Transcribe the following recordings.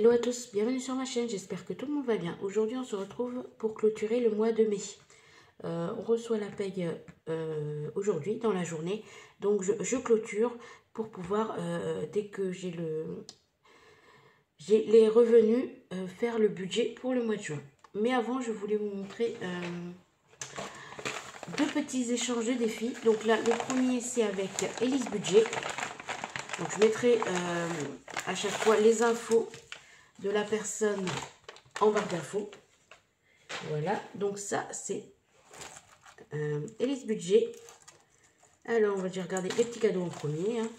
Hello à tous, bienvenue sur ma chaîne, j'espère que tout le monde va bien. Aujourd'hui on se retrouve pour clôturer le mois de mai. On reçoit la paye aujourd'hui dans la journée, donc je clôture pour pouvoir, dès que j'ai les revenus, faire le budget pour le mois de juin. Mais avant je voulais vous montrer deux petits échanges de défis. Donc là le premier c'est avec Elise Budget. Donc je mettrai à chaque fois les infos de la personne en barre d'infos. Voilà, donc ça c'est Elise Budget. Alors on va déjà regarder les petits cadeaux en premier. Hein.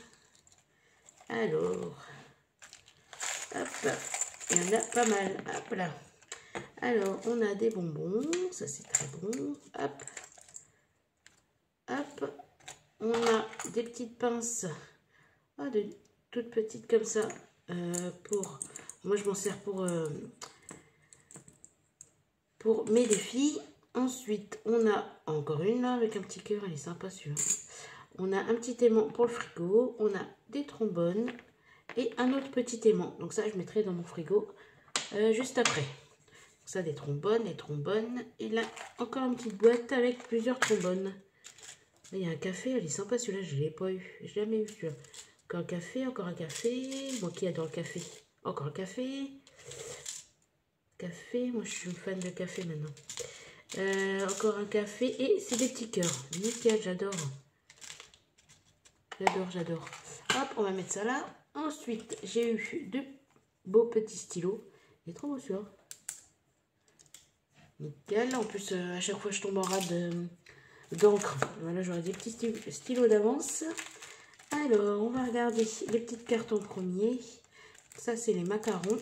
Alors, hop, il y en a pas mal. Hop là. Alors on a des bonbons, ça c'est très bon. Hop, hop, on a des petites pinces, de toutes petites comme ça. Moi je m'en sers pour mes défis. Ensuite, on a encore une là avec un petit cœur, elle est sympa celui-là. On a un petit aimant pour le frigo, on a des trombones et un autre petit aimant. Donc ça, je mettrai dans mon frigo juste après. Donc ça, des trombones, les trombones. Et là, encore une petite boîte avec plusieurs trombones. Là, il y a un café, elle est sympa celui-là, je ne l'ai pas eu. Je l'ai jamais eu celui-là. Encore un café, encore un café. Moi qui adore le café. Encore un café. Café, moi je suis une fan de café maintenant. Encore un café et c'est des petits cœurs. Nickel, j'adore. J'adore. Hop, on va mettre ça là. Ensuite, j'ai eu deux beaux petits stylos. Il est trop beau celui-là. Nickel. En plus, à chaque fois, je tombe en rade d'encre. Voilà, j'aurai des petits stylos d'avance. Alors, on va regarder les petites cartes en premier. Ça, c'est les macarons.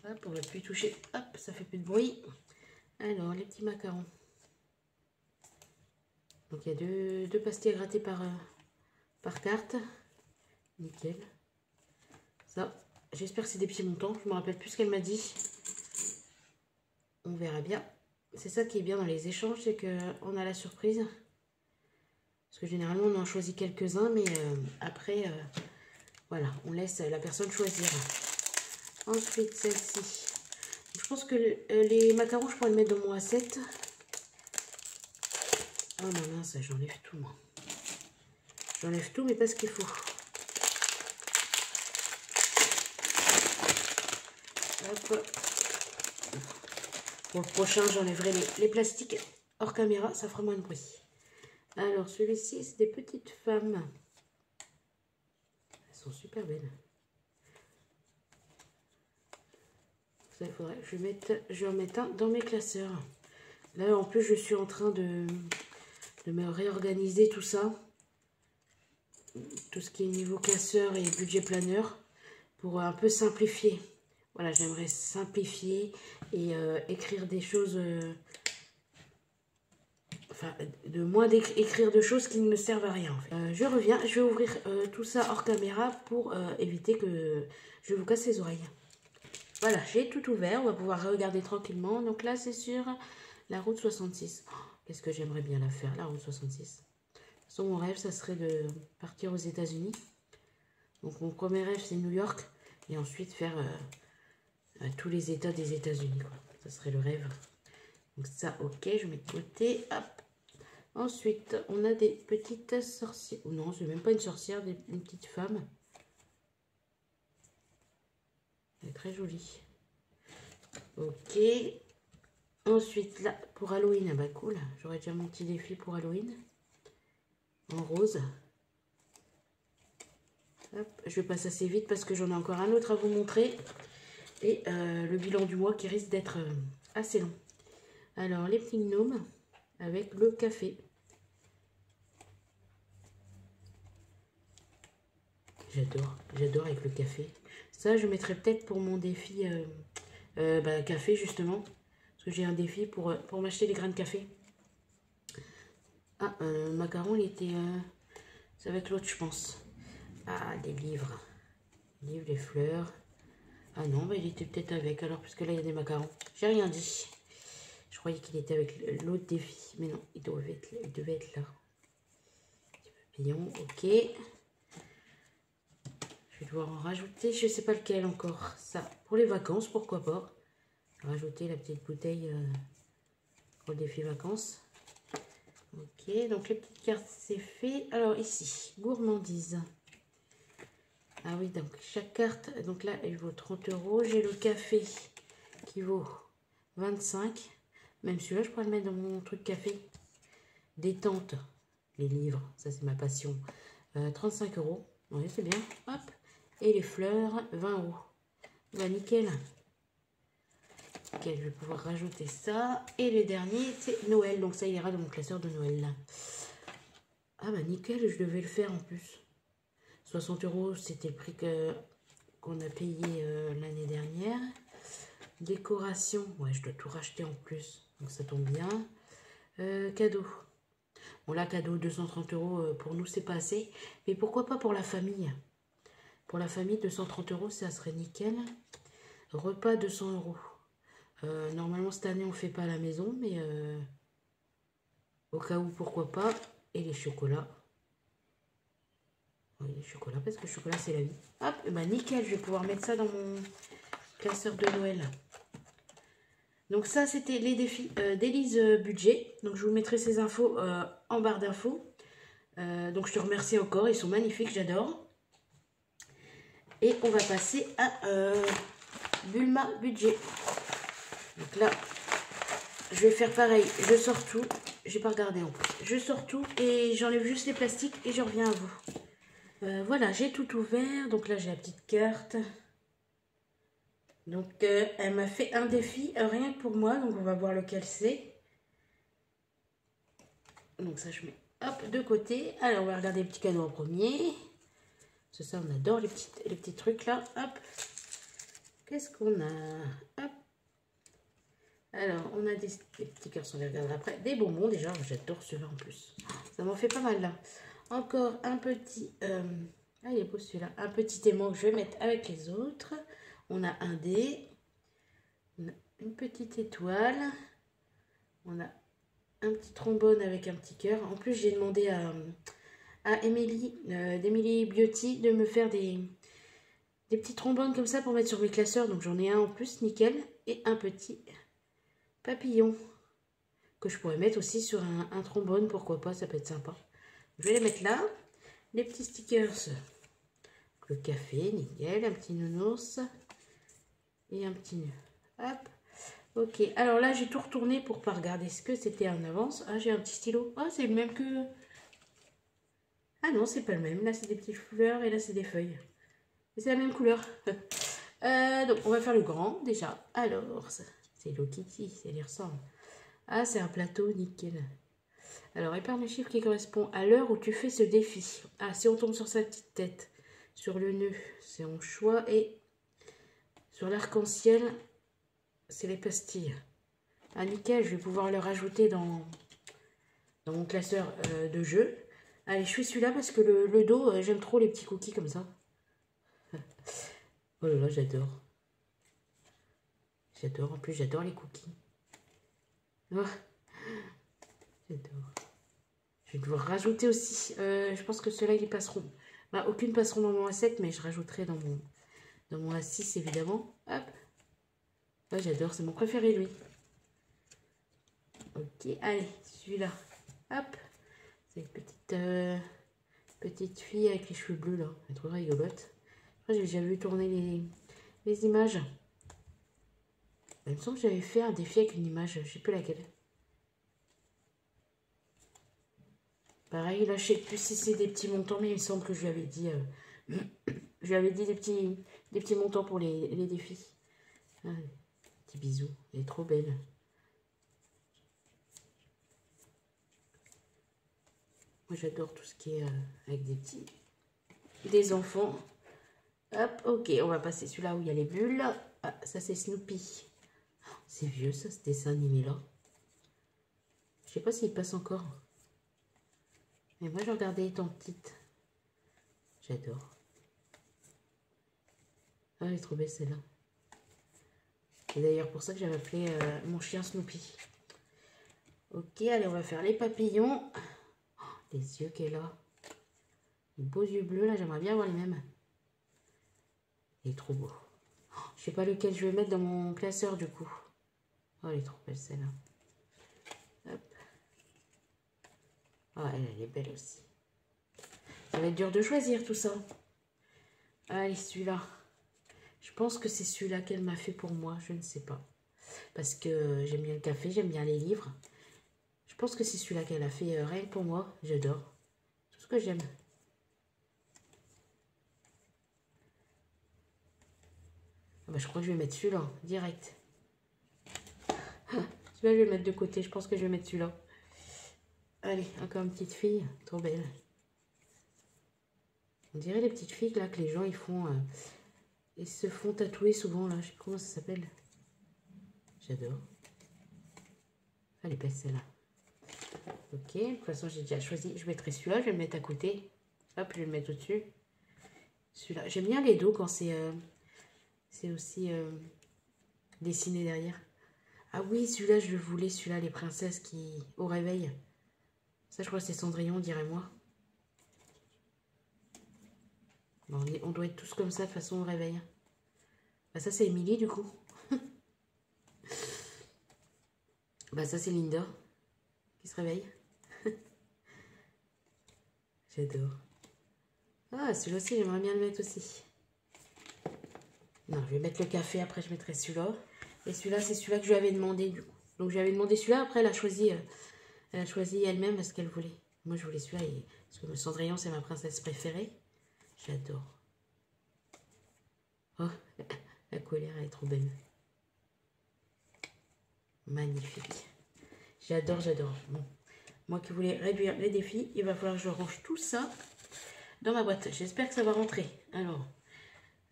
Hop, on va plus toucher. Hop, ça fait plus de bruit. Alors, les petits macarons. Donc, il y a deux pastilles grattées par carte. Nickel. Ça, j'espère que c'est des petits montants. Je me rappelle plus ce qu'elle m'a dit. On verra bien. C'est ça qui est bien dans les échanges, c'est qu'on a la surprise. Parce que généralement, on en choisit quelques-uns, mais après, voilà, on laisse la personne choisir. Ensuite, celle-ci. Je pense que les macarons, je pourrais les mettre dans mon assiette. Oh non, non, ça, j'enlève tout, moi. J'enlève tout, mais pas ce qu'il faut. Hop. Pour le prochain, j'enlèverai les plastiques hors caméra, ça fera moins de bruit. Alors, celui-ci, c'est des petites femmes. Elles sont super belles. Ça, il faudrait que je en mette un dans mes classeurs. Là, en plus, je suis en train de me réorganiser tout ça. Tout ce qui est niveau classeur et budget planeur. Pour un peu simplifier. Voilà, j'aimerais simplifier et écrire des choses... enfin, de moins d'écrire de choses qui ne me servent à rien. En fait. Je reviens, je vais ouvrir tout ça hors caméra pour éviter que je vous casse les oreilles. Voilà, j'ai tout ouvert, on va pouvoir regarder tranquillement. Donc là, c'est sur la route 66. Oh, qu'est-ce que j'aimerais bien la faire, la route 66. De toute façon, mon rêve, ça serait de partir aux États-Unis. Donc mon premier rêve, c'est New York. Et ensuite faire tous les États des États-Unis. Ça serait le rêve. Donc ça, ok, je mets de côté. Hop. Ensuite, on a des petites sorcières. Oh non, c'est même pas une sorcière, une petite femme. Elle est très jolie. Ok. Ensuite, là, pour Halloween, ah bah cool. J'aurais déjà mon petit défi pour Halloween. En rose. Hop. Je passe assez vite parce que j'en ai encore un autre à vous montrer. Et le bilan du mois qui risque d'être assez long. Alors, les petits gnomes avec le café. J'adore avec le café. Ça, je mettrai peut-être pour mon défi café, justement. Parce que j'ai un défi pour m'acheter des grains de café. Ah, macaron, il était... c'est avec l'autre, je pense. Ah, des livres. Livres, des fleurs. Ah non, bah, il était peut-être avec, alors, puisque là, il y a des macarons. J'ai rien dit. Je croyais qu'il était avec l'autre défi. Mais non, il devait être là. Papillon, ok. Je vais devoir en rajouter. Je sais pas lequel encore. Ça, pour les vacances, pourquoi pas. Rajouter la petite bouteille pour le défi vacances. Ok, donc les petites cartes, c'est fait. Alors ici, gourmandise. Ah oui, donc chaque carte, donc là, elle vaut 30 €. J'ai le café qui vaut 25. Même celui-là, je pourrais le mettre dans mon truc café. Détente, les livres, ça c'est ma passion. 35 €. Oui, c'est bien. Hop. Et les fleurs, 20 €. Bah, nickel. Ok, je vais pouvoir rajouter ça. Et le dernier, c'est Noël. Donc ça ira dans mon classeur de Noël. Ah bah nickel, je devais le faire en plus. 60 €, c'était le prix qu'on a payé l'année dernière. Décoration, ouais, je dois tout racheter en plus. Donc ça tombe bien. Cadeau. Bon là, cadeau, 230 € pour nous, c'est pas assez. Mais pourquoi pas pour la famille? Pour la famille, 230 €, ça serait nickel. Repas, 200 €. Normalement, cette année, on fait pas à la maison, mais au cas où, pourquoi pas. Et les chocolats. Oui, les chocolats, parce que le chocolat, c'est la vie. Hop, bah nickel, je vais pouvoir mettre ça dans mon classeur de Noël. Donc ça, c'était les défis d'Élise Budget. Donc je vous mettrai ces infos en barre d'infos. Donc je te remercie encore, ils sont magnifiques, j'adore. Et on va passer à Bulma Budget. Donc là, je vais faire pareil, je sors tout. J'ai pas regardé en plus. Je sors tout et j'enlève juste les plastiques et je reviens à vous. Voilà, j'ai tout ouvert. Donc là, j'ai la petite carte. Donc, elle m'a fait un défi rien que pour moi. Donc, on va voir lequel c'est. Donc, ça, je mets hop de côté. Alors, on va regarder les petits cadeaux en premier. C'est ça, on adore les petits trucs là. Hop. Qu'est-ce qu'on a? Hop. Alors, on a des petits cœurs, on les regardera après. Des bonbons déjà. J'adore ceux-là en plus. Ça m'en fait pas mal là. Encore un petit... ah, il est beau celui-là. Un petit aimant que je vais mettre avec les autres. On a un dé. On a une petite étoile. On a un petit trombone avec un petit cœur. En plus, j'ai demandé à Émilie, d'Emily Beauty, de me faire des petits trombones comme ça pour mettre sur mes classeurs. Donc, j'en ai un en plus, nickel. Et un petit papillon que je pourrais mettre aussi sur un trombone. Pourquoi pas, ça peut être sympa. Je vais les mettre là. Les petits stickers. Le café, nickel. Un petit nounours. Et un petit nœud. Hop. Ok, alors là, j'ai tout retourné pour pas regarder ce que c'était en avance. Ah, j'ai un petit stylo. Ah, c'est le même que... Ah non, c'est pas le même. Là, c'est des petites fleurs et là, c'est des feuilles. Et c'est la même couleur. Donc, on va faire le grand, déjà. Alors, c'est Hello Kitty, ça lui ressemble. Ah, c'est un plateau, nickel. Alors, épargne le chiffre qui correspond à l'heure où tu fais ce défi. Ah, si on tombe sur sa petite tête, sur le nœud, c'est en choix. Et sur l'arc-en-ciel, c'est les pastilles. Ah, nickel, je vais pouvoir le rajouter dans mon classeur de jeu. Allez, je fais celui-là parce que le dos, j'aime trop les petits cookies comme ça. Oh là là, j'adore. J'adore, en plus, j'adore les cookies. Oh, j'adore. Je vais devoir rajouter aussi. Je pense que ceux-là, ils passeront. Bah, aucune passeront dans mon A7, mais je rajouterai dans mon A6, évidemment. Hop. Oh, j'adore, c'est mon préféré, lui. Ok, allez, celui-là. Hop. C'est une petite fille avec les cheveux bleus, là. Elle est trop rigolote. J'ai déjà vu tourner les images. Il me semble que j'avais fait un défi avec une image. Je sais plus laquelle. Pareil, là, je sais plus si c'est des petits montants, mais il me semble que je lui avais dit... je lui avais dit des petits montants pour les défis. Ah, petit bisou. Elle est trop belle. Moi, j'adore tout ce qui est avec des enfants. Hop, ok, on va passer celui-là où il y a les bulles. Ah, ça, c'est Snoopy. C'est vieux, ça, ce dessin animé-là. Je sais pas s'il passe encore. Mais moi, je regardais étant petite. J'adore. Ah, elle est trop belle, celle-là. C'est d'ailleurs pour ça que j'avais appelé mon chien Snoopy. Ok, allez, on va faire les papillons. Oh, les yeux qu'elle a. Les beaux yeux bleus, là, j'aimerais bien avoir les mêmes. Il est trop beau. Oh, je sais pas lequel je vais mettre dans mon classeur, du coup. Oh, elle est trop belle, celle-là. Hop. Oh, elle est belle aussi. Ça va être dur de choisir tout ça. Allez, celui-là. Je pense que c'est celui-là qu'elle m'a fait pour moi. Je ne sais pas. Parce que j'aime bien le café, j'aime bien les livres. Je pense que c'est celui-là qu'elle a fait rien que pour moi. J'adore. Tout ce que j'aime. Ah bah, je crois que je vais mettre celui-là, direct. Celui-là, je vais le mettre de côté. Je pense que je vais mettre celui-là. Allez, encore une petite fille. Trop belle. On dirait les petites filles là que les gens ils font... ils se font tatouer souvent là. Je sais pas comment ça s'appelle. J'adore. Elle est belle celle-là. Ok, de toute façon j'ai déjà choisi. Je mettrai celui-là, je vais le mettre à côté. Hop, je vais le mettre au-dessus. Celui-là. J'aime bien les dos quand c'est aussi dessiné derrière. Ah oui, celui-là, je le voulais. Celui-là, les princesses qui... au réveil. Ça, je crois que c'est Cendrillon, dirais-moi. Bon, on doit être tous comme ça, de façon au réveil. Bah ça, c'est Émilie, du coup. Bah ça, c'est Linda. Qui se réveille. J'adore. Ah, celui-là aussi, j'aimerais bien le mettre aussi. Non, je vais mettre le café, après je mettrai celui-là. Et celui-là, c'est celui-là que je lui avais demandé, du coup. Donc, je lui avais demandé celui-là, après elle a choisi elle-même ce qu'elle voulait. Moi, je voulais celui-là, parce que Cendrillon, c'est ma princesse préférée. J'adore. Oh, la colère, elle est trop belle. Magnifique. J'adore, j'adore. Bon. Moi qui voulais réduire les défis, il va falloir que je range tout ça dans ma boîte. J'espère que ça va rentrer. Alors,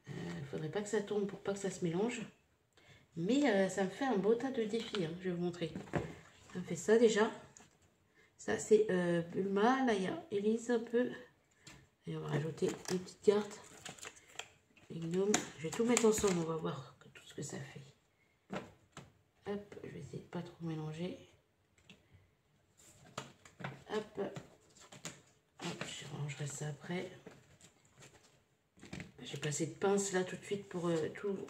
il ne faudrait pas que ça tourne pour pas que ça se mélange. Mais ça me fait un beau tas de défis, hein, je vais vous montrer. Ça me fait ça déjà. Ça c'est Bulma, là il y a Elise un peu. Et on va rajouter des petites cartes. Les gnomes. Je vais tout mettre ensemble, on va voir tout ce que ça fait. Hop, je vais essayer de pas trop mélanger. Hop. Hop, je rangerai ça après. J'ai passé de pince là tout de suite pour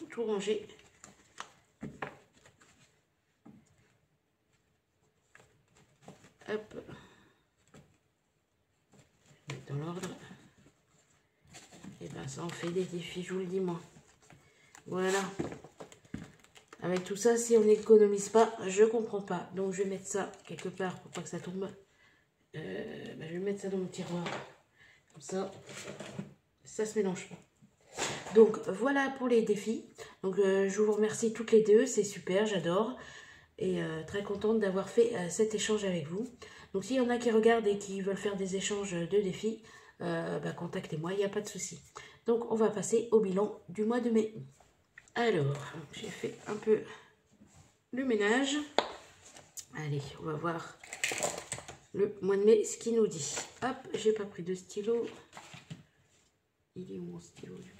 tout ranger. Hop. Je vais mettre dans l'ordre. Et ben ça en fait des défis, je vous le dis moi. Voilà. Avec tout ça, si on n'économise pas, je comprends pas. Donc je vais mettre ça quelque part pour pas que ça tombe. Ben, je vais mettre ça dans mon tiroir. Comme ça se mélange pas. Donc voilà pour les défis. Donc je vous remercie toutes les deux, c'est super, j'adore. Et très contente d'avoir fait cet échange avec vous. Donc s'il y en a qui regardent et qui veulent faire des échanges de défis, bah, contactez-moi, il n'y a pas de souci. Donc on va passer au bilan du mois de mai. Alors, j'ai fait un peu le ménage. Allez, on va voir le mois de mai, ce qu'il nous dit. Hop, j'ai pas pris de stylo. Il est où mon stylo du coup?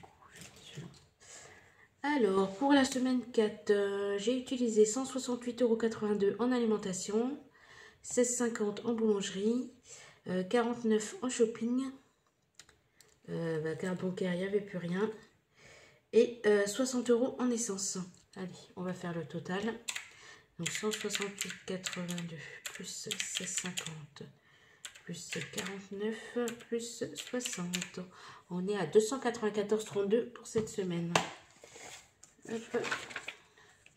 Alors, pour la semaine 4, j'ai utilisé 168,82 € en alimentation, 16,50 € en boulangerie, 49 € en shopping, carte bancaire, il n'y avait plus rien, et 60 € en essence. Allez, on va faire le total. Donc 168,82 plus 16,50 plus 49 plus 60. On est à 294,32 pour cette semaine. Hop.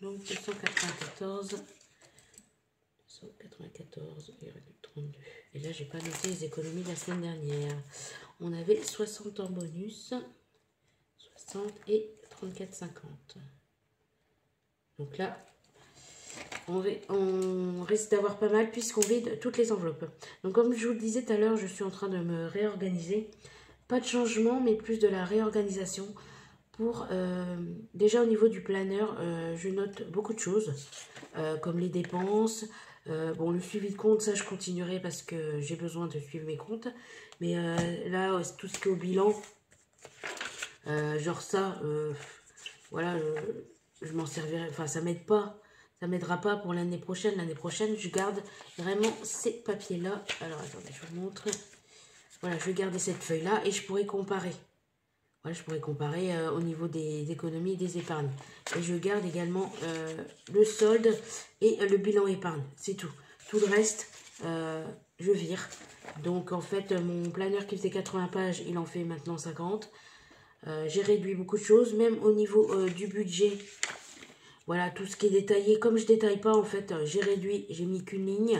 Donc 294,32. Et là, j'ai pas noté les économies de la semaine dernière. On avait 60 en bonus, 60 et 34,50. Donc là, on risque d'avoir pas mal puisqu'on vide toutes les enveloppes. Donc comme je vous le disais tout à l'heure, je suis en train de me réorganiser. Pas de changement, mais plus de la réorganisation. Pour déjà au niveau du planeur, je note beaucoup de choses, comme les dépenses. Bon, le suivi de compte, ça je continuerai parce que j'ai besoin de suivre mes comptes. Mais là, tout ce qui est au bilan, genre ça, voilà, je m'en servirai. Enfin, ça m'aide pas ça m'aidera pas pour l'année prochaine. L'année prochaine, je garde vraiment ces papiers-là. Alors, attendez, je vous montre. Voilà, je vais garder cette feuille-là et je pourrais comparer. Voilà, je pourrais comparer au niveau des économies et des épargnes. Et je garde également le solde et le bilan épargne. C'est tout. Tout le reste, je vire. Donc, en fait, mon planeur qui faisait 80 pages, il en fait maintenant 50. J'ai réduit beaucoup de choses, même au niveau du budget. Voilà, tout ce qui est détaillé. Comme je détaille pas, en fait, j'ai réduit, j'ai mis qu'une ligne.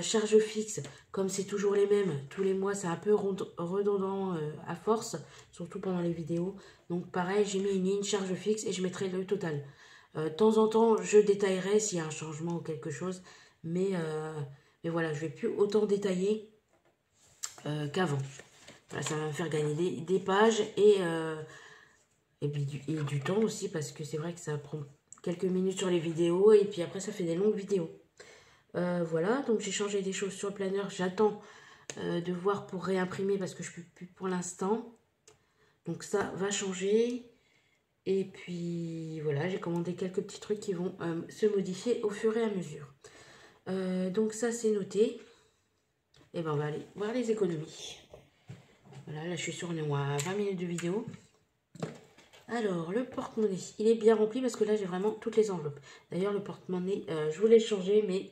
Charge fixe, comme c'est toujours les mêmes, tous les mois, c'est un peu redondant à force, surtout pendant les vidéos. Donc pareil, j'ai mis une ligne charge fixe et je mettrai le total. De temps en temps, je détaillerai s'il y a un changement ou quelque chose, mais voilà, je vais plus autant détailler qu'avant. Voilà, ça va me faire gagner des pages et du temps aussi, parce que c'est vrai que ça prend quelques minutes sur les vidéos et puis après ça fait des longues vidéos. Voilà, donc j'ai changé des choses sur le planeur. J'attends de voir pour réimprimer parce que je ne peux plus pour l'instant. Donc ça va changer. Et puis voilà, j'ai commandé quelques petits trucs qui vont se modifier au fur et à mesure. Donc ça c'est noté. Et ben on va aller voir les économies. Voilà, là je suis sûre on est à 20 minutes de vidéo. Alors le porte-monnaie, il est bien rempli parce que là j'ai vraiment toutes les enveloppes. D'ailleurs le porte-monnaie, je voulais le changer mais...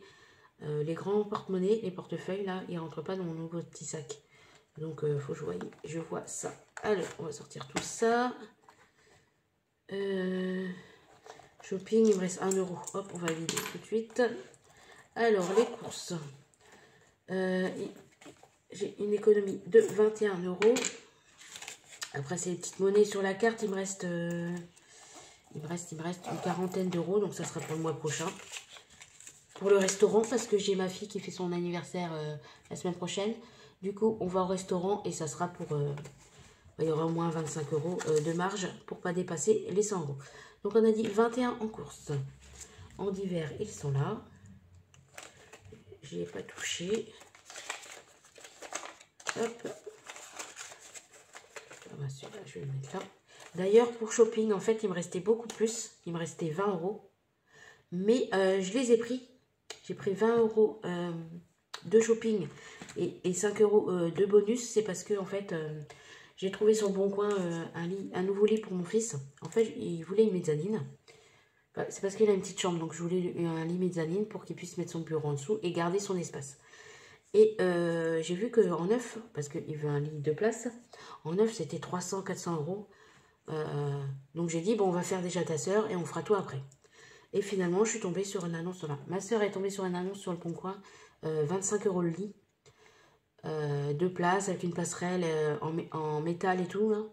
les grands porte-monnaies, les portefeuilles, là, ils ne rentrent pas dans mon nouveau petit sac. Donc, il faut que je vois ça. Alors, on va sortir tout ça. Shopping, il me reste 1 euro. Hop, on va vider tout de suite. Alors, les courses. J'ai une économie de 21 euros. Après, c'est les petites monnaies sur la carte. Il me reste une quarantaine d'euros. Donc, ça sera pour le mois prochain. Pour le restaurant, parce que j'ai ma fille qui fait son anniversaire la semaine prochaine. Du coup, on va au restaurant et ça sera pour... il y aura au moins 25 euros de marge pour pas dépasser les 100 euros. Donc, on a dit 21 en course. En divers, ils sont là. Je n'y ai pas touché. Hop. Celui-là, je vais le mettre là. D'ailleurs, pour shopping, en fait, il me restait beaucoup plus. Il me restait 20 euros. Mais je les ai pris. J'ai pris 20 euros de shopping et 5 euros de bonus. C'est parce que en fait, j'ai trouvé sur le Bon Coin un nouveau lit pour mon fils. En fait, il voulait une mezzanine. Enfin, c'est parce qu'il a une petite chambre. Donc, je voulais un lit mezzanine pour qu'il puisse mettre son bureau en dessous et garder son espace. Et j'ai vu qu'en neuf, parce qu'il veut un lit de place, en neuf, c'était 300-400 euros. Donc, j'ai dit, bon, on va faire déjà ta sœur et on fera tout après. Et finalement, je suis tombée sur une annonce là. Ma soeur est tombée sur une annonce sur le Bon Coin. 25 euros le lit. 2 places avec une passerelle en métal et tout. Là.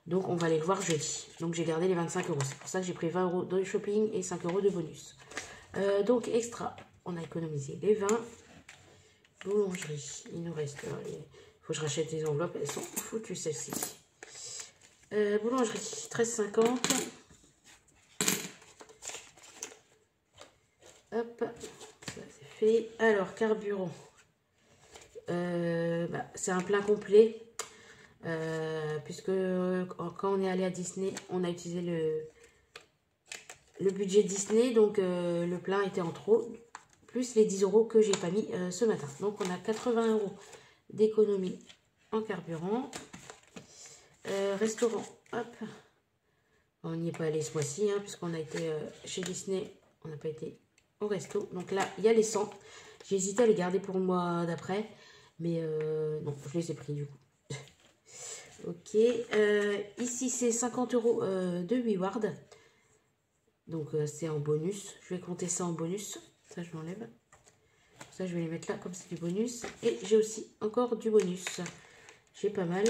Donc, on va aller le voir jeudi. Donc, j'ai gardé les 25 euros. C'est pour ça que j'ai pris 20 euros de shopping et 5 euros de bonus. Donc, extra. On a économisé les 20. Boulangerie. Il nous reste... il faut que je rachète les enveloppes. Elles sont foutues, celles-ci. Boulangerie. 13,50. Hop, ça c'est fait. Alors, carburant. C'est un plein complet. Puisque quand on est allé à Disney, on a utilisé le budget Disney. Donc, le plein était en trop. Plus les 10 euros que j'ai pas mis ce matin. Donc, on a 80 euros d'économie en carburant. Restaurant. Hop. On n'y est pas allé ce mois-ci. Hein, puisqu'on a été chez Disney. On n'a pas été... au resto. Donc là, il y a les 100. J'ai hésité à les garder pour le mois d'après. Mais non, je les ai pris du coup. Ok. Ici, c'est 50 euros de Reward. Donc, c'est en bonus. Je vais compter ça en bonus. Ça, je l'enlève. Ça, je vais les mettre là, comme c'est du bonus. Et j'ai aussi encore du bonus. J'ai pas mal.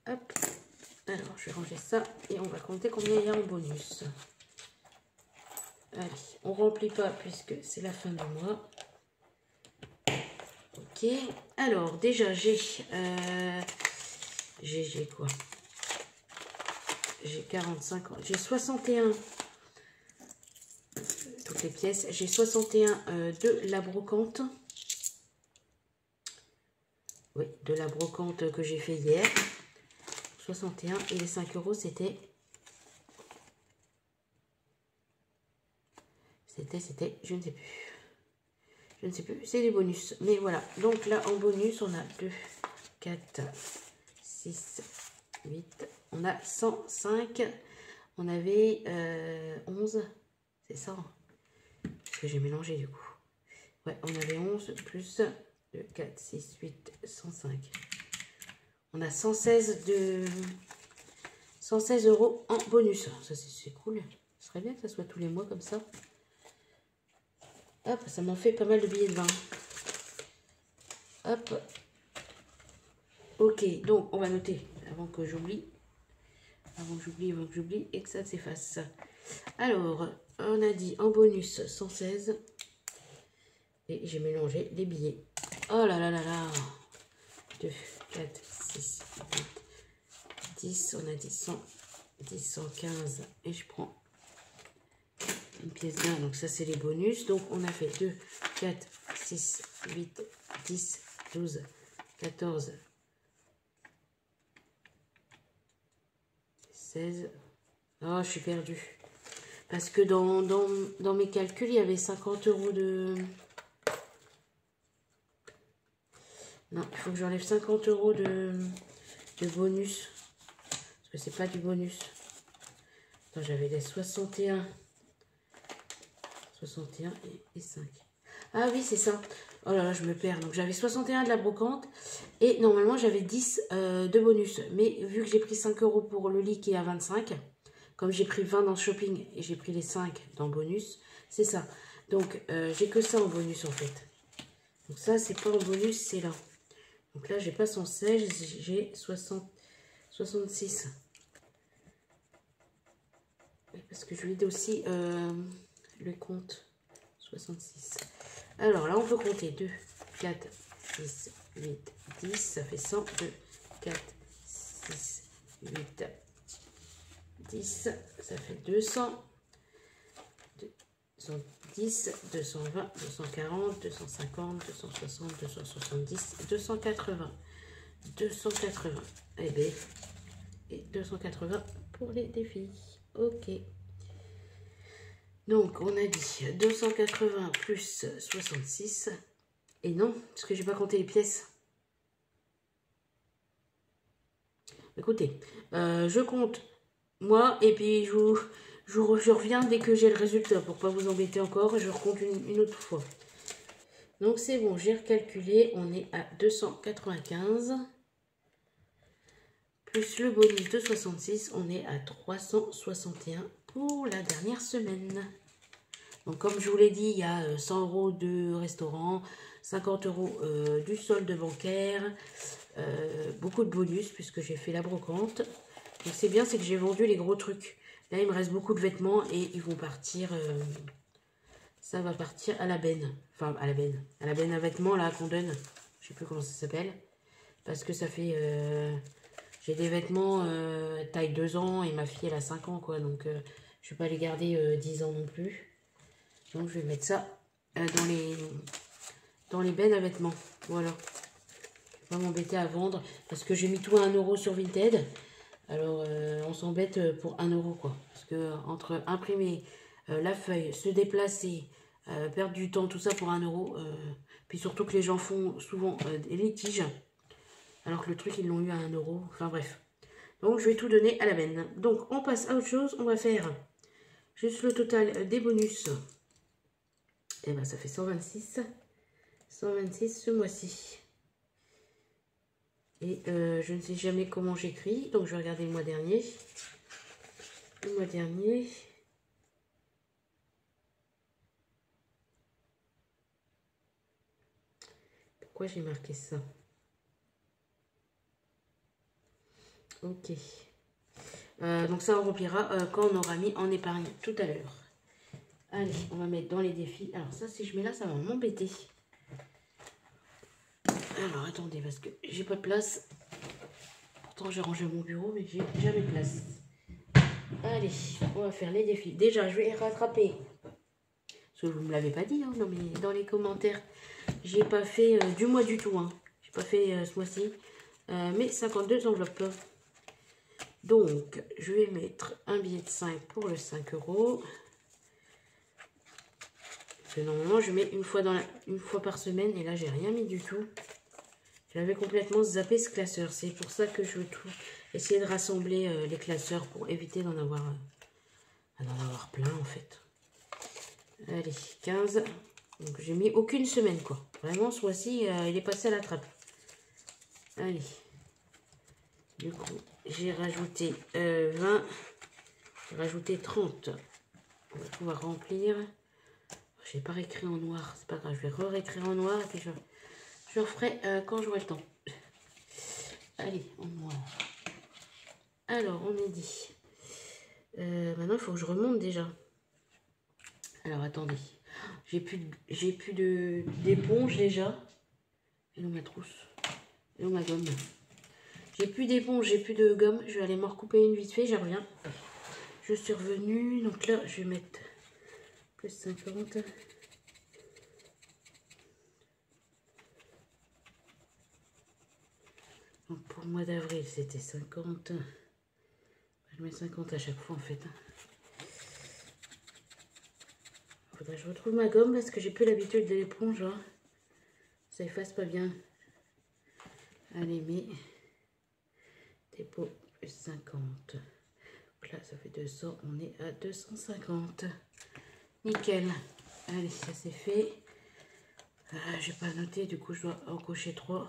Hop. Alors, je vais ranger ça. Et on va compter combien il y a en bonus. Allez, on remplit pas puisque c'est la fin du mois. Ok. Alors, déjà, j'ai quoi? J'ai 45, j'ai 61, toutes les pièces. J'ai 61 de la brocante. Oui, de la brocante que j'ai fait hier. 61 et les 5 euros, c'était... C'était, je ne sais plus. Je ne sais plus, c'est des bonus. Mais voilà, donc là, en bonus, on a 2, 4, 6, 8. On a 105. On avait 11. C'est ça. Parce que j'ai mélangé du coup. Ouais, on avait 11 plus 2, 4, 6, 8, 105. On a 116 de... 116 € en bonus. Ça, c'est cool. Ce serait bien que ça soit tous les mois comme ça. Hop, ça m'en fait pas mal de billets de 20. Hop. Ok, donc on va noter avant que j'oublie. Avant que j'oublie et que ça s'efface. Alors, on a dit en bonus 116. Et j'ai mélangé les billets. Oh là là là là. 2, 4, 6, 8, 10. On a dit 100, 10, 115. Et je prends une pièce d'un. Donc ça, c'est les bonus. Donc on a fait 2, 4, 6, 8, 10, 12, 14, 16. Oh, je suis perdue. Parce que dans mes calculs, il y avait 50 € de... Non, il faut que j'enlève 50 € de bonus. Parce que c'est pas du bonus. Attends, j'avais les 61. 61 et 5. Ah oui, c'est ça. Oh là là, je me perds. Donc j'avais 61 de la brocante. Et normalement, j'avais 10 de bonus. Mais vu que j'ai pris 5 € pour le lit qui est à 25, comme j'ai pris 20 dans le shopping et j'ai pris les 5 dans le bonus, c'est ça. Donc j'ai que ça en bonus en fait. Donc ça, c'est pas en bonus, c'est là. Donc là, j'ai pas 116, j'ai 66. Parce que je vide aussi le compte 66. Alors là, on peut compter 2, 4, 6, 8, 10. Ça fait 100. 2, 4, 6, 8, 10. Ça fait 200. 210, 220, 240, 250, 260, 270, 280. 280. Eh bien, et 280 pour les défis. Ok. Donc, on a dit 280 plus 66. Et non, parce que j'ai pas compté les pièces. Écoutez, je compte moi et puis je reviens dès que j'ai le résultat pour pas vous embêter encore. Je recompte une autre fois. Donc, c'est bon, j'ai recalculé. On est à 295. Plus le bonus de 66, on est à 361 pour la dernière semaine. Donc comme je vous l'ai dit, il y a 100 € de restaurant, 50 € du solde bancaire, beaucoup de bonus puisque j'ai fait la brocante. Donc c'est bien, c'est que j'ai vendu les gros trucs. Là, il me reste beaucoup de vêtements et ils vont partir, ça va partir à la benne. Enfin, à la benne à vêtements là qu'on donne. Je sais plus comment ça s'appelle. Parce que ça fait... j'ai des vêtements taille 2 ans et ma fille elle a 5 ans quoi. Donc je vais pas les garder 10 ans non plus. Donc je vais mettre ça dans les bennes à vêtements. Voilà. Je vais pas m'embêter à vendre parce que j'ai mis tout à 1 € sur Vinted. Alors on s'embête pour 1 € quoi. Parce que entre imprimer la feuille, se déplacer, perdre du temps, tout ça pour 1 €. Puis surtout que les gens font souvent des litiges. Alors que le truc, ils l'ont eu à 1 €. Enfin bref. Donc, je vais tout donner à la benne. Donc, on passe à autre chose. On va faire juste le total des bonus. Et ben, ça fait 126. 126 ce mois-ci. Et je ne sais jamais comment j'écris. Donc, je vais regarder le mois dernier. Le mois dernier. Pourquoi j'ai marqué ça? Ok. Donc ça, on remplira quand on aura mis en épargne tout à l'heure. Allez, on va mettre dans les défis. Alors ça, si je mets là, ça va m'embêter. Alors, attendez, parce que j'ai pas de place. Pourtant, j'ai rangé mon bureau, mais j'ai jamais de place. Allez, on va faire les défis. Déjà, je vais rattraper. Parce que vous ne me l'avez pas dit, hein, non, mais dans les commentaires, j'ai pas fait du mois du tout. Hein. J'ai pas fait ce mois-ci. Mais 52 enveloppes. Donc, je vais mettre un billet de 5 pour le 5 €. Parce que normalement, je mets une fois par semaine. Et là, j'ai rien mis du tout. J'avais complètement zappé ce classeur. C'est pour ça que je veux essayer de rassembler les classeurs pour éviter d'en avoir plein, en fait. Allez, 15. Donc, j'ai mis aucune semaine, quoi. Vraiment, ce mois-ci, il est passé à la trappe. Allez. Du coup, j'ai rajouté 20. J'ai rajouté 30. On va pouvoir remplir. Je n'ai pas réécrit en noir. C'est pas grave, je vais réécrire en noir et puis je referai quand j'aurai le temps. Allez, en noir. Alors, on est dit. Maintenant, il faut que je remonte déjà. Alors, attendez. J'ai plus d'éponge déjà. Et où ma trousse? Et où ma gomme? J'ai plus d'éponge, j'ai plus de gomme. Je vais aller m'en recouper une vite fait, je reviens. Je suis revenue. Donc là, je vais mettre plus 50. Donc pour le mois d'avril, c'était 50. Je mets 50 à chaque fois en fait. Faudrait que je retrouve ma gomme parce que j'ai plus l'habitude de l'éponge. Hein. Ça efface pas bien. Allez, mais dépôt plus 50. Donc là, ça fait 200. On est à 250. Nickel. Allez, ça c'est fait. J'ai pas noté, du coup je dois en cocher 3.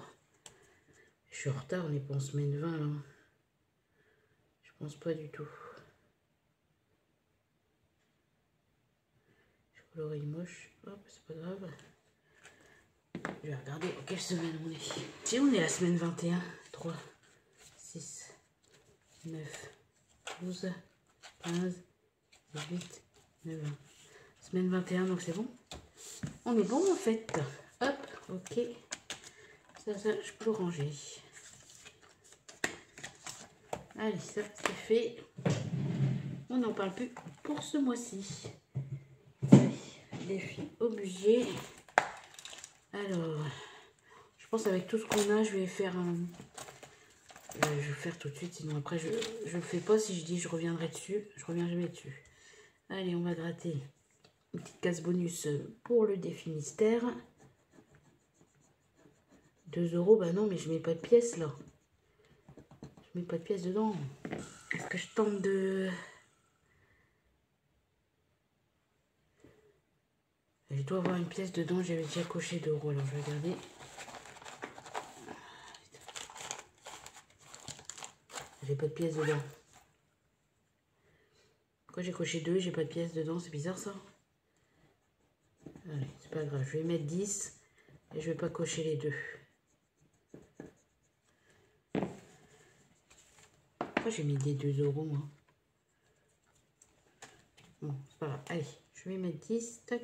Je suis en retard, on n'est pas en semaine 20 là. Je pense pas du tout. Je colorie moche. Hop, c'est pas grave. Je vais regarder en quelle semaine on est. Si on est la semaine 21. 3, 6, 9, 12, 15, 18, 19, 20. Semaine 21, donc c'est bon. On est bon en fait. Hop, ok. Ça, je peux le ranger. Allez, ça c'est fait. On n'en parle plus pour ce mois-ci. Défi au budget. Alors, je pense avec tout ce qu'on a, je vais faire je vais faire tout de suite, sinon après je le fais pas. Si je dis je reviendrai dessus, je reviens jamais dessus. Allez, on va gratter une petite case bonus pour le défi mystère. 2 €, bah non, mais je mets pas de pièces là. Je mets pas de pièces dedans. Est-ce que je tente de... Je dois avoir une pièce dedans, j'avais déjà coché 2 €, alors je vais regarder. J'ai pas de pièce dedans. Pourquoi j'ai coché 2, j'ai pas de pièce dedans, c'est bizarre ça. Allez, c'est pas grave, je vais mettre 10 et je vais pas cocher les 2. Pourquoi j'ai mis des 2 € moi? Bon, c'est pas grave. Allez, je vais mettre 10, tac.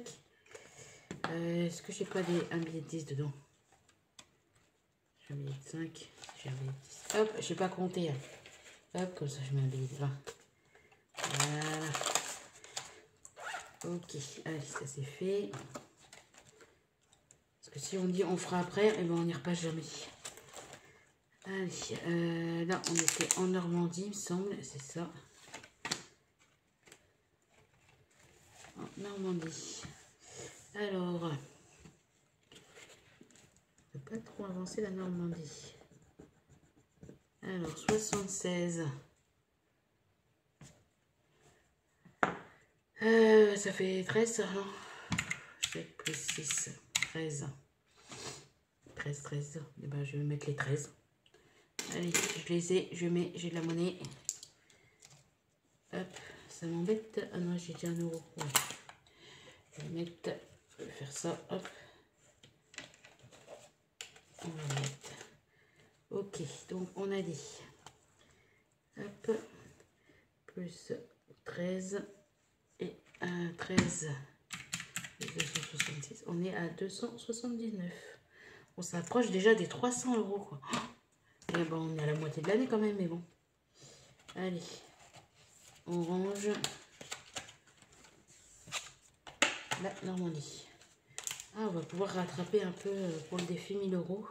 Est-ce que j'ai pas un billet de 10 dedans? J'ai un billet de 5, j'ai un billet de 10. Hop, je sais pas compter. Hein. Hop, comme ça je mets un billet de 20. Voilà. Ok, allez, ça c'est fait. Parce que si on dit on fera après, et ben on n'y repasse jamais. Allez, là on était en Normandie, il me semble, c'est ça. En Normandie. Alors, on ne peut pas trop avancer la Normandie. Alors, 76. Ça fait 13, ça, non? 7 plus 6, 13. 13, 13. Et ben, je vais mettre les 13. Allez, je les ai, j'ai de la monnaie. Hop, ça m'embête. Ah non, j'ai déjà 1 €. Ouais. Je vais mettre, je vais faire ça, hop. On va mettre. Ok, donc on a dit. Hop, plus 13 et 13. 266. On est à 279. On s'approche déjà des 300 €, quoi. Et bon, on est à la moitié de l'année quand même, mais bon. Allez, orange. La Normandie. Ah, on va pouvoir rattraper un peu pour le défi 1000 €.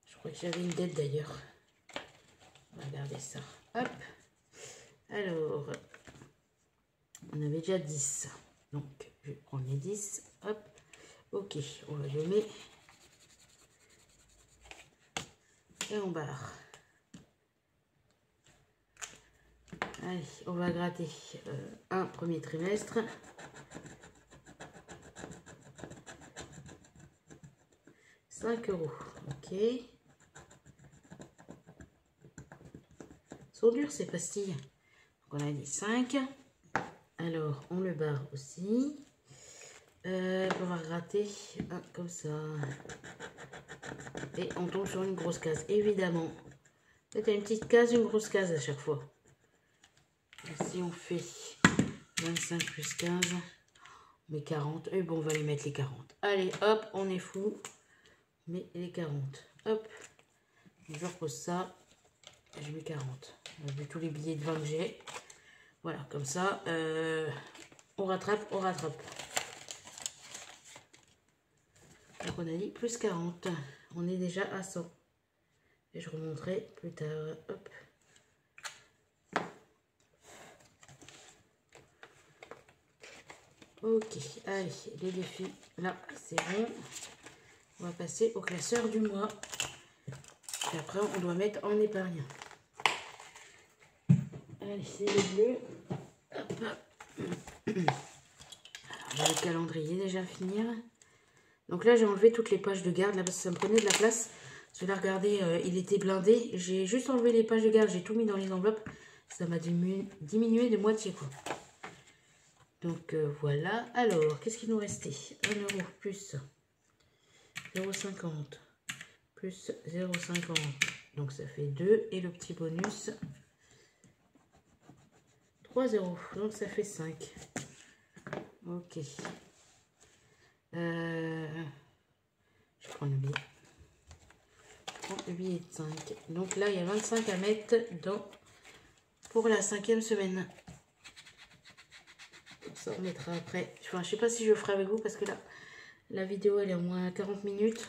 Je crois que j'avais une dette d'ailleurs. On va regarder ça. Hop. Alors, on avait déjà 10. Donc, Je vais prendre les 10. Hop. Ok, on va gommer. Et on barre. Allez, on va gratter un premier trimestre. 5 €. Ok. Sont dures ces pastilles. Donc on a dit 5. Alors, on le barre aussi. On va gratter comme ça. Et on tombe sur une grosse case, évidemment. Peut-être une petite case, une grosse case à chaque fois. Et si on fait 25 plus 15, on met 40. Et bon, on va les mettre les 40. Allez, hop, on est fou. On met les 40. Hop. Je repose ça. Je mets 40. On a vu tous les billets de 20 que j'ai. Voilà, comme ça, on rattrape, on rattrape. Donc on a dit plus 40. On est déjà à 100. Et je remonterai plus tard. Hop. Ok, allez, les défis, là, c'est bon. On va passer au classeur du mois. Et après, on doit mettre en épargne. Allez, c'est le bleu. Hop. J'ai le calendrier déjà à finir. Donc là, j'ai enlevé toutes les pages de garde, là, parce que ça me prenait de la place. Parce que là, regardez, il était blindé. J'ai juste enlevé les pages de garde, j'ai tout mis dans les enveloppes. Ça m'a diminué de moitié, quoi. Donc voilà. Alors, qu'est-ce qu'il nous restait? 1 € plus 0,50 plus 0,50. Donc ça fait 2. Et le petit bonus, 3 €. Donc ça fait 5. Ok. Je prends le billet. Je prends le billet de 5. Donc là, il y a 25 à mettre dans pour la 5e semaine. Ça, on mettra après. Enfin, je sais pas si je le ferai avec vous parce que là, la vidéo, elle est au moins 40 minutes.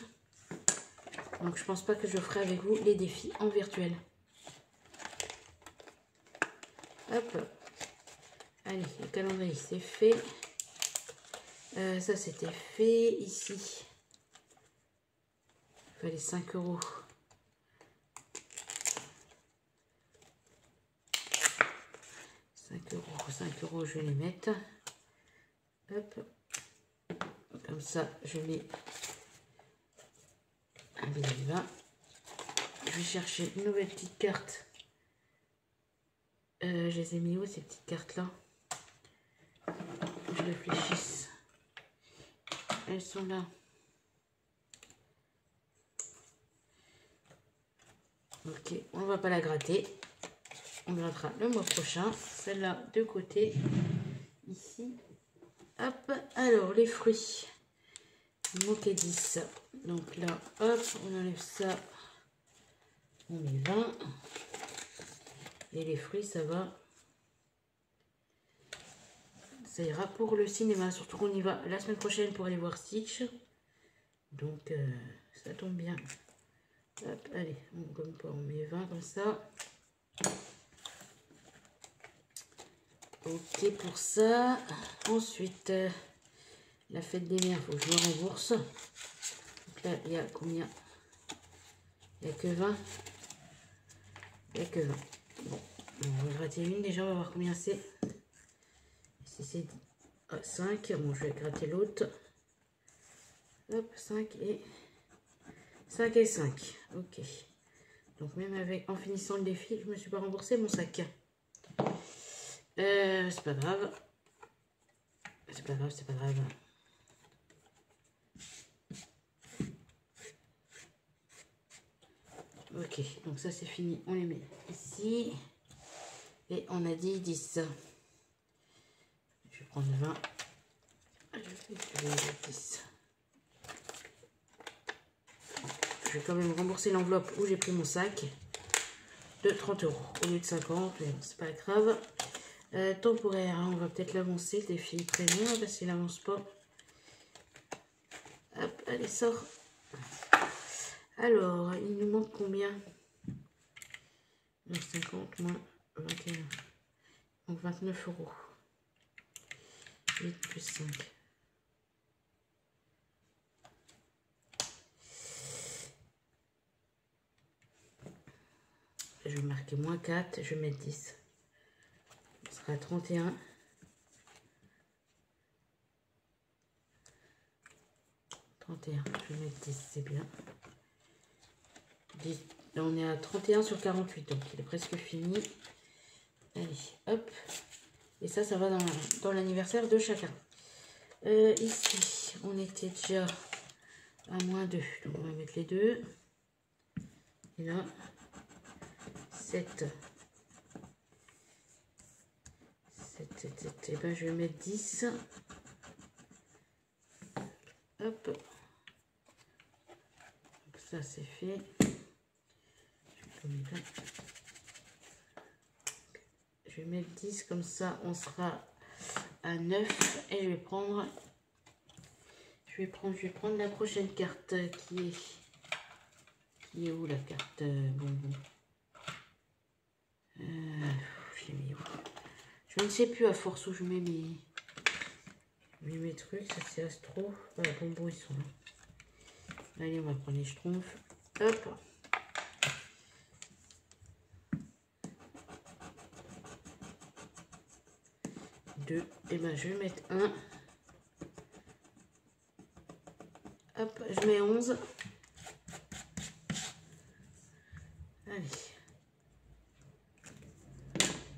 Donc, je pense pas que je ferai avec vous les défis en virtuel. Hop. Allez, le calendrier, c'est fait. Ça, c'était fait. Ici, il fallait 5 €. 5 €. 5 €, je vais les mettre. Hop. Comme ça, je mets un billet de 20. Je vais chercher une nouvelle petite carte. Je les ai mis où ces petites cartes là? Je réfléchisse. Elles sont là. Ok, on va pas la gratter. On grattera le mois prochain. Celle-là de côté. Ici. Hop. Alors, les fruits. Moquet 10. Donc là, hop, on enlève ça. On met 20. Et les fruits, ça va. Ça ira pour le cinéma. Surtout qu'on y va la semaine prochaine pour aller voir Stitch. Donc, ça tombe bien. Hop, allez, on gomme pas, on met 20 comme ça. Ok pour ça. Ensuite, la fête des mères, il faut que je me rembourse. Donc là, il y a combien? Il n'y a que 20. Il n'y a que 20. Bon, on va gratter une déjà, on va voir combien c'est. Si c'est 5, bon, je vais gratter l'autre. Hop, 5 et 5. Ok. Donc même avec en finissant le défi, je me suis pas remboursé mon sac. C'est pas grave. C'est pas grave, c'est pas grave. Ok, donc ça c'est fini. On les met ici. Et on a dit 10. Je vais prendre 20. Je vais mettre 10. Je vais quand même rembourser l'enveloppe où j'ai pris mon sac de 30 € au lieu de 50, mais bon, c'est pas grave. Temporaire, hein, on va peut-être l'avancer, le défi premium, parce qu'il n'avance pas. Hop, allez, sort. Alors, il nous manque combien? 50 moins 21. Donc 29 €. 8 plus 5. je vais marquer -4, je vais mettre 10. On sera à 31. 31, je vais mettre 10, c'est bien. 10, là on est à 31 sur 48, donc il est presque fini. Allez, hop. Et ça va dans l'anniversaire de chacun. Ici, on était déjà à -2, donc on va mettre les deux. Et là, 7. 7, et ben je vais mettre 10. Hop. Donc ça c'est fait. Je vais mettre 10 comme ça, on sera à 9 et je vais prendre la prochaine carte qui est où la carte bonbon. J'ai mis où? Je ne sais plus à force où je mets mes trucs, ça c'est Astro. Voilà, bonbons ils sont là. Allez, on va prendre les schtroumpfs. Hop. Et ben je vais mettre 1. Hop, je mets 11. Allez.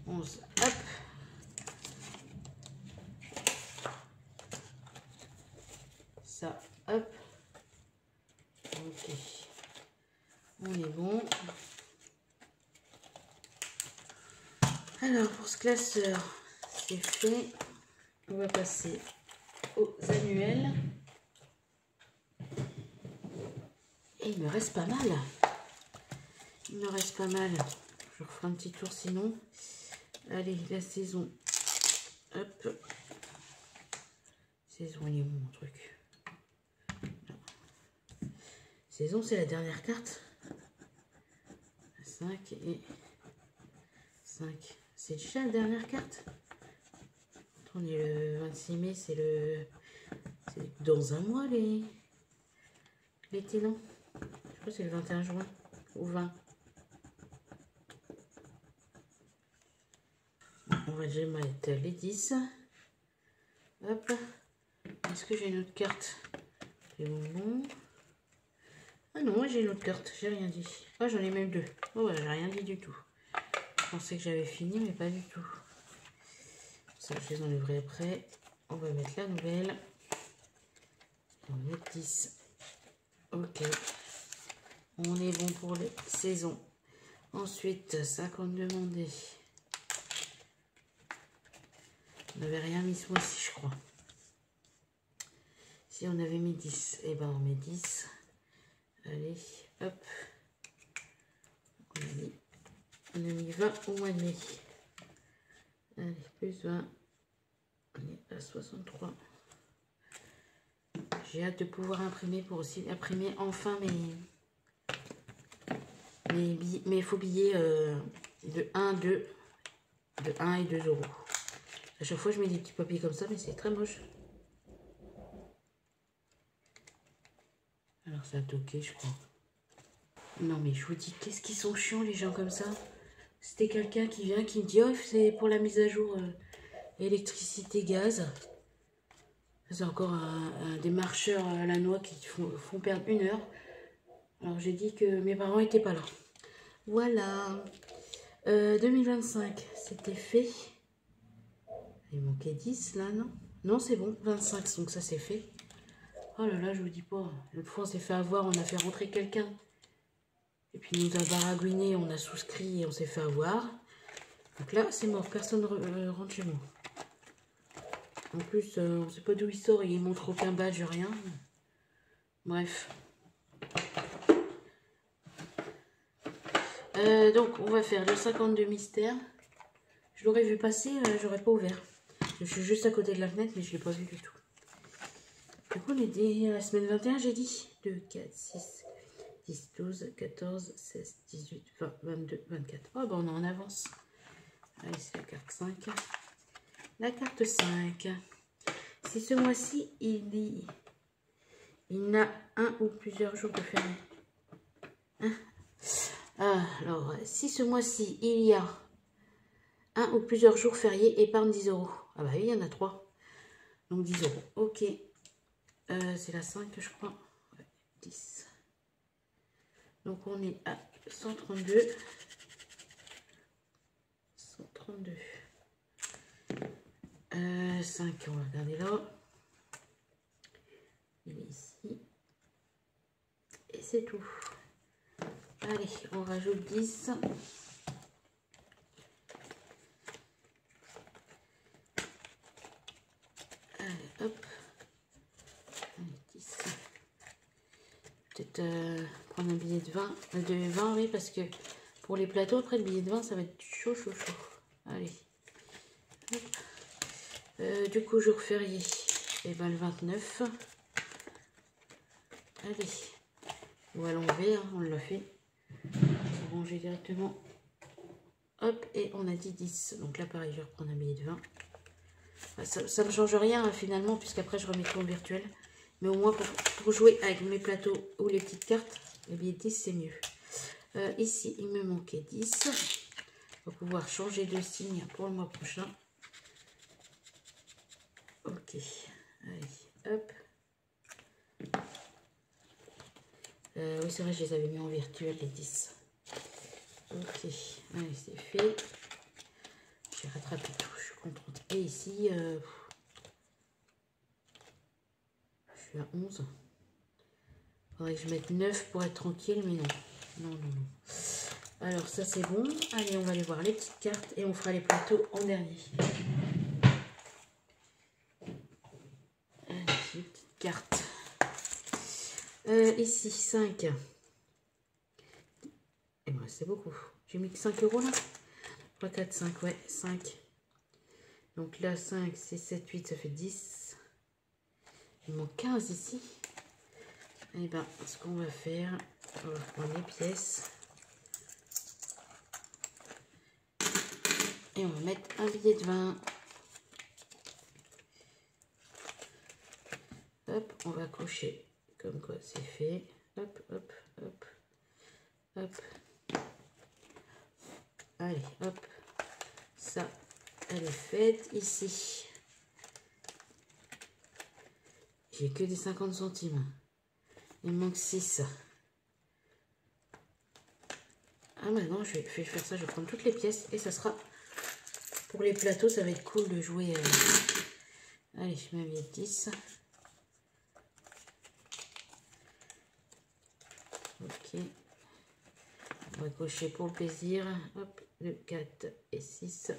11. Hop. Ça, hop. Ok. On est bon. Alors, pour ce classeur, c'est fait. On va passer aux annuels. Et il me reste pas mal. Il me reste pas mal. Je referai un petit tour sinon. Allez, la saison. Hop. Saison, il est où mon truc? Saison, c'est la dernière carte. 5 et 5. C'est déjà la dernière carte. On est le 26 mai, c'est dans un mois l'été, non? Je crois que c'est le 21 juin ou 20. On va déjà mettre les 10. Hop. Est-ce que j'ai une autre carte? Les bonbons. Ah non, j'ai une autre carte, j'ai rien dit. Ah, j'en ai même 2. Oh, voilà, j'ai rien dit du tout. Je pensais que j'avais fini, mais pas du tout. Ça, je les enlèverai après. On va mettre la nouvelle. On va mettre 10. Ok. On est bon pour les saisons. Ensuite, ça qu'on demandait. On n'avait rien mis ce mois-ci, je crois. Si on avait mis 10, et ben on met 10. Allez, hop. On a mis 20 au mois de mai. Allez, plus 20. On est à 63. J'ai hâte de pouvoir imprimer pour aussi imprimer enfin mes faux billets de 1 et 2 euros. À chaque fois, je mets des petits papiers comme ça, mais c'est très moche. Alors, ça a toqué, je crois. Non, mais je vous dis, qu'est-ce qu'ils sont chiants, les gens comme ça. C'était quelqu'un qui vient, qui me dit, oh, c'est pour la mise à jour électricité, gaz. C'est encore des marcheurs à la noix qui font perdre 1 heure. Alors, j'ai dit que mes parents n'étaient pas là. Voilà. 2025, c'était fait. Il manquait 10 là, non? Non, c'est bon, 25, donc ça c'est fait. Oh là là, je vous dis pas. L'autre fois, on s'est fait avoir, on a fait rentrer quelqu'un. Et puis, il nous a baragouiné, on a souscrit et on s'est fait avoir. Donc là, c'est mort, personne rentre chez moi. En plus, on ne sait pas d'où il sort, il montre aucun badge, rien. Bref. Donc, on va faire le 52 mystère. Je l'aurais vu passer, j'aurais pas ouvert. Je suis juste à côté de la fenêtre, mais je ne l'ai pas vu du tout. Du coup, on est la semaine 21, j'ai dit 2, 4, 6, 10, 12, 14, 16, 18, 20, 22, 24. Oh, ben on est en avance. Allez, c'est la carte 5. La carte 5. Si ce mois-ci, il n'a un ou plusieurs jours de férié. Hein? Alors, si ce mois-ci, il y a un ou plusieurs jours fériés, épargne 10 euros. Ah bah oui, il y en a 3. Donc 10 euros. Ok. C'est la 5, je crois. Ouais, 10. Donc on est à 132. 132. 5, on va regarder là. Il est ici. Et c'est tout. Allez, on rajoute 10. Allez, hop. Allez, 10. Peut-être prendre un billet de 20. De 20, oui, parce que pour les plateaux, après le billet de 20, ça va être chaud, chaud, chaud. Allez. Du coup, jour férié, et ben le 29. Allez. On va l'enlever, hein, on l'a fait. On va ranger directement. Hop, et on a dit 10. Donc là, pareil, je vais reprendre un billet de 20. Ça ne change rien hein, finalement, puisqu'après je remets tout en virtuel. Mais au moins pour jouer avec mes plateaux ou les petites cartes, les billets de 10 c'est mieux. Ici, il me manquait 10. On va pouvoir changer de signe pour le mois prochain. Ok, allez, hop. Oui, c'est vrai, je les avais mis en virtuel, les 10. Ok, allez, c'est fait. J'ai rattrapé tout, je suis contente. Et ici, je suis à 11. Faudrait que je mette 9 pour être tranquille, mais non. Non, non, non. Alors, ça, c'est bon. Allez, on va aller voir les petites cartes et on fera les plateaux en dernier. Allez, les petites cartes. Ici, 5. Et moi, c'est beaucoup. J'ai mis que 5 euros là. 3, 4, 5, ouais, 5. Donc là, 5, 6, 7, 8, ça fait 10. Il manque 15 ici. Et bien, ce qu'on va faire, on va prendre les pièces. Et on va mettre un billet de 20. Hop, on va cocher comme quoi c'est fait. Hop, hop, hop, hop. Allez, hop. Ça, elle est faite. Ici, j'ai que des 50 centimes. Il me manque 6. Ah maintenant, je vais faire ça. Je vais prendre toutes les pièces et ça sera pour les plateaux. Ça va être cool de jouer. Allez, je mets les 10. Ok. On va cocher pour le plaisir. Hop, le 4 et 6.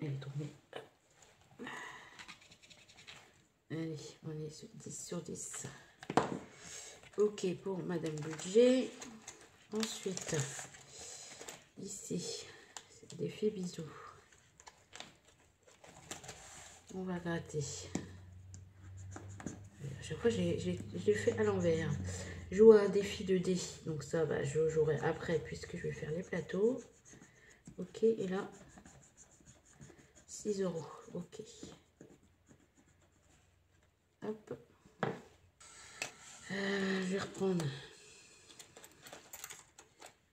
Elle est tombée. Allez, on est sur 10 sur 10. Ok, pour Madame Budget. Ensuite, ici, c'est défi bisous. On va gratter. À chaque fois, je l'ai fait à l'envers. Joue à un défi de dés. Donc ça, bah, je jouerai après puisque je vais faire les plateaux. Ok, et là, 6 euros. Ok. Hop. Je vais reprendre.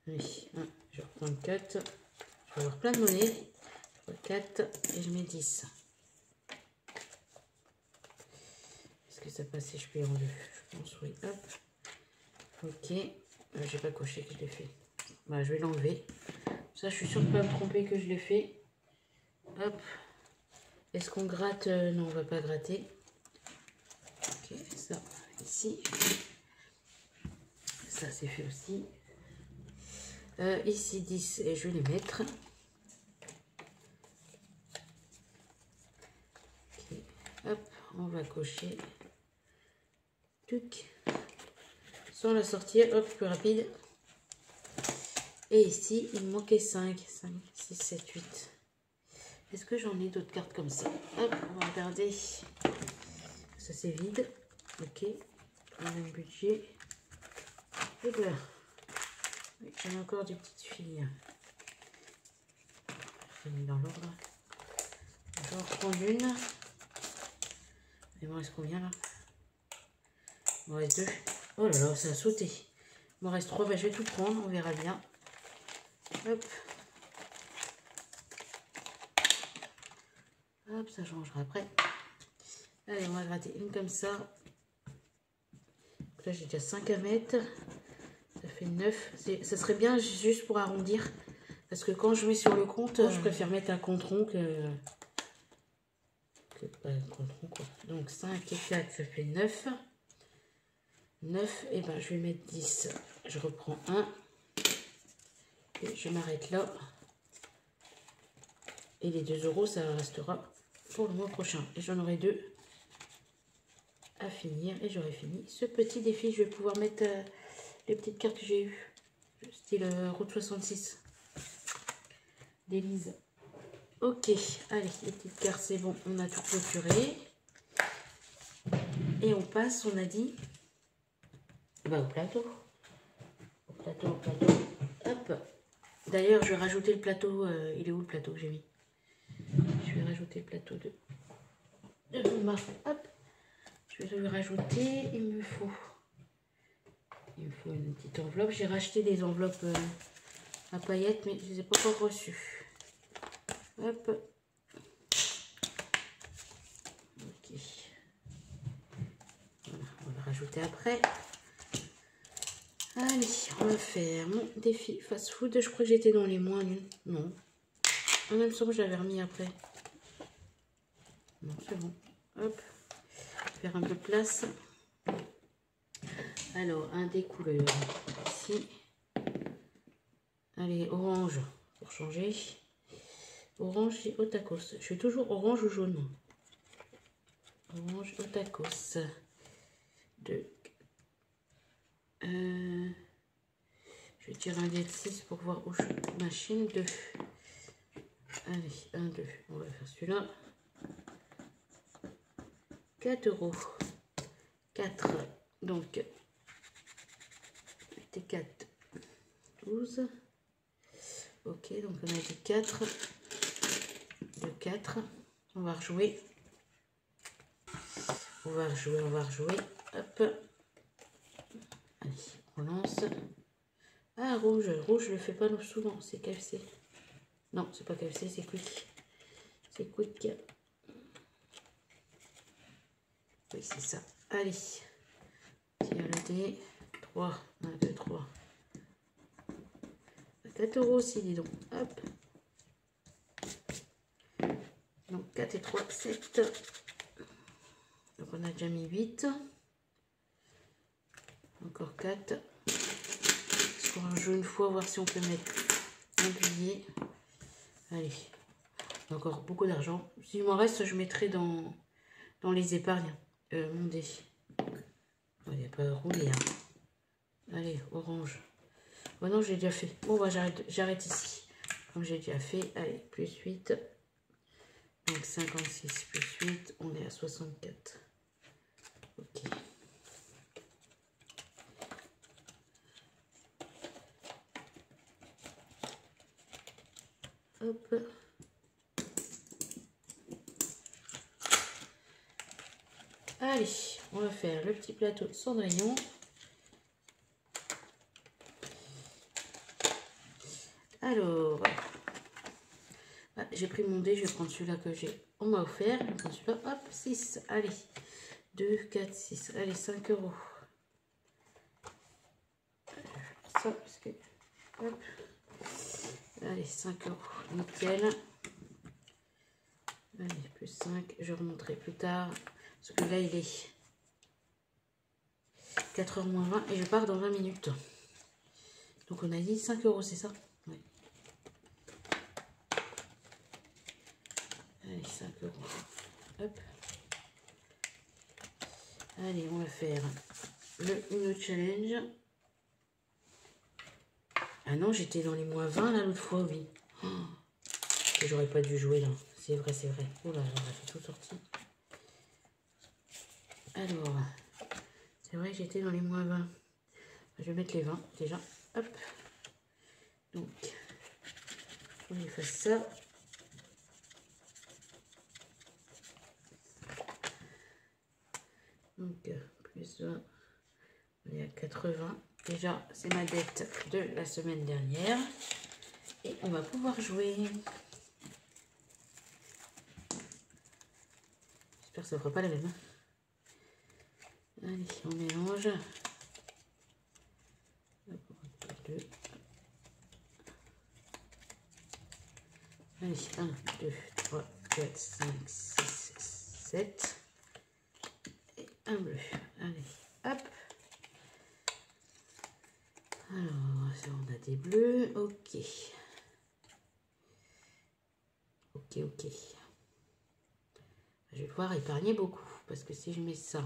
Oui, je vais reprendre 4. Je vais avoir plein de monnaie. 4 et je mets 10. Est-ce que ça passe si je plie en deux? Je pense oui. Hop. Ok. J'ai pas coché que je l'ai fait. Bah, je vais l'enlever. Ça, je suis sûre de ne pas me tromper que je l'ai fait. Hop. Est-ce qu'on gratte? Non, on va pas gratter. Ok, ça, ici. Ça, c'est fait aussi. Ici, 10, et je vais les mettre. Ok, hop, on va cocher. Tuc. Sans la sortir, hop, plus rapide. Et ici, il me manquait 5. 5, 6, 7, 8. Est-ce que j'en ai d'autres cartes comme ça? Hop, on va regarder. Ça, c'est vide. Ok. Même budget. Et voilà. J'en ai encore des petites filles. Je les mets dans l'ordre. Je vais en reprendre une. Il m'en reste combien là? Il m'en reste 2. Oh là là, ça a sauté. Il m'en reste 3, bah, je vais tout prendre, on verra bien. Hop. Hop, ça changera après. Allez, on va gratter une comme ça. Là, j'ai déjà 5 à mettre. Ça fait 9. Ça serait bien juste pour arrondir. Parce que quand je mets sur le compte, je préfère mettre un compte rond que pas un compte rond, quoi. Donc 5 et 4, ça fait 9. 9, et ben je vais mettre 10. Je reprends 1. Et je m'arrête là. Et les 2 euros, ça restera pour le mois prochain. Et j'en aurai 2 à finir. Et j'aurai fini ce petit défi. Je vais pouvoir mettre les petites cartes que j'ai eues. Style Route 66. d'Élise. Ok, allez, les petites cartes, c'est bon. On a tout clôturé. Et on passe, on a dit, bah, au plateau. Au plateau, au plateau. Hop. D'ailleurs, je vais rajouter le plateau. Il est où le plateau que j'ai mis? Je vais rajouter le plateau de hop. Je vais le rajouter. Il me faut une petite enveloppe. J'ai racheté des enveloppes à paillettes, mais je ne les ai pas encore reçues. Hop. Ok. Voilà, on va le rajouter après. Allez, on va faire mon défi fast-food. Je crois que j'étais dans les moins nuls. Non. En même temps, j'avais remis après. Non, c'est bon. Hop. Faire un peu de place. Alors, un des couleurs. Ici. Allez, orange. Pour changer. Orange et au tacos. Je suis toujours orange ou jaune. Orange au tacos. 2. Je vais tirer un dé de 6 pour voir où je machine. 2. Allez, 1, 2. On va faire celui-là. 4 euros. 4. Donc, 8 et 4. 12. Ok, donc on a dit 4. De 4. On va rejouer. On va rejouer, on va rejouer. Hop. Allez, on lance. Ah, rouge. Rouge, je le fais pas souvent. C'est KFC. Non, c'est pas KFC, c'est Quick. C'est Quick. Oui, c'est ça. Allez. Tire le dé. 3. 1, 2, 3. 4 euros aussi, dis donc. Hop. Donc 4 et 3, 7. Donc on a déjà mis 8. Encore 4. On va jouer une fois, voir si on peut mettre un billet. Allez. Encore beaucoup d'argent. S'il m'en reste, je mettrai dans les épargnes. Mon dé. Il n'y a pas roulé. Hein. Allez, orange. Oh non, j'ai déjà fait. Bon, bah, j'arrête ici. Comme j'ai déjà fait. Allez, plus 8. Donc 56 plus 8, on est à 64. Ok. Hop. Allez, on va faire le petit plateau de Cendrillon. Alors, ah, j'ai pris mon dé, je vais prendre celui-là que on m'a offert. Celui-là, hop, 6. Allez, 2, 4, 6. Allez, 5 euros. Ça, parce que, hop. Allez, 5 euros. Nickel. Allez, plus 5. Je remonterai plus tard. Parce que là, il est 4h moins 20 et je pars dans 20 minutes. Donc, on a dit 5 euros, c'est ça? Oui. Allez, 5 euros. Hop. Allez, on va faire le Uno Challenge. Ah non, j'étais dans les moins 20 là l'autre fois, oui. Oh, j'aurais pas dû jouer là. C'est vrai, c'est vrai. Oh là là, on a fait tout sorti. Alors, c'est vrai que j'étais dans les moins 20. Je vais mettre les 20 déjà. Hop. Donc, on efface ça. Donc, plus 20. On est à 80. Déjà, c'est ma dette de la semaine dernière. Et on va pouvoir jouer. J'espère que ça ne fera pas la même. Allez, on mélange. Deux. Allez, 1, 2, 3, 4, 5, 6, 7. Et un bleu. Allez, hop. Alors, ça, on a des bleus. Ok. Ok, ok. Je vais pouvoir épargner beaucoup. Parce que si je mets ça,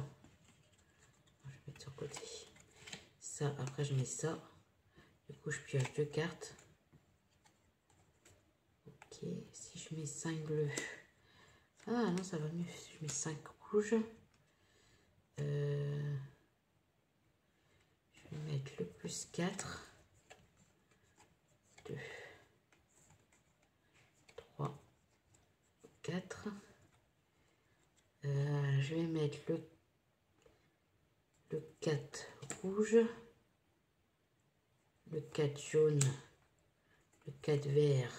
je vais mettre sur le côté. Ça, après je mets ça. Du coup, je pioche 2 cartes. Ok, si je mets 5 bleus. Ah non, ça va mieux. Si je mets 5 rouges. Je vais mettre le plus 4. 2, 3, 4. Je vais mettre le 4 rouge, le 4 jaune, le 4 vert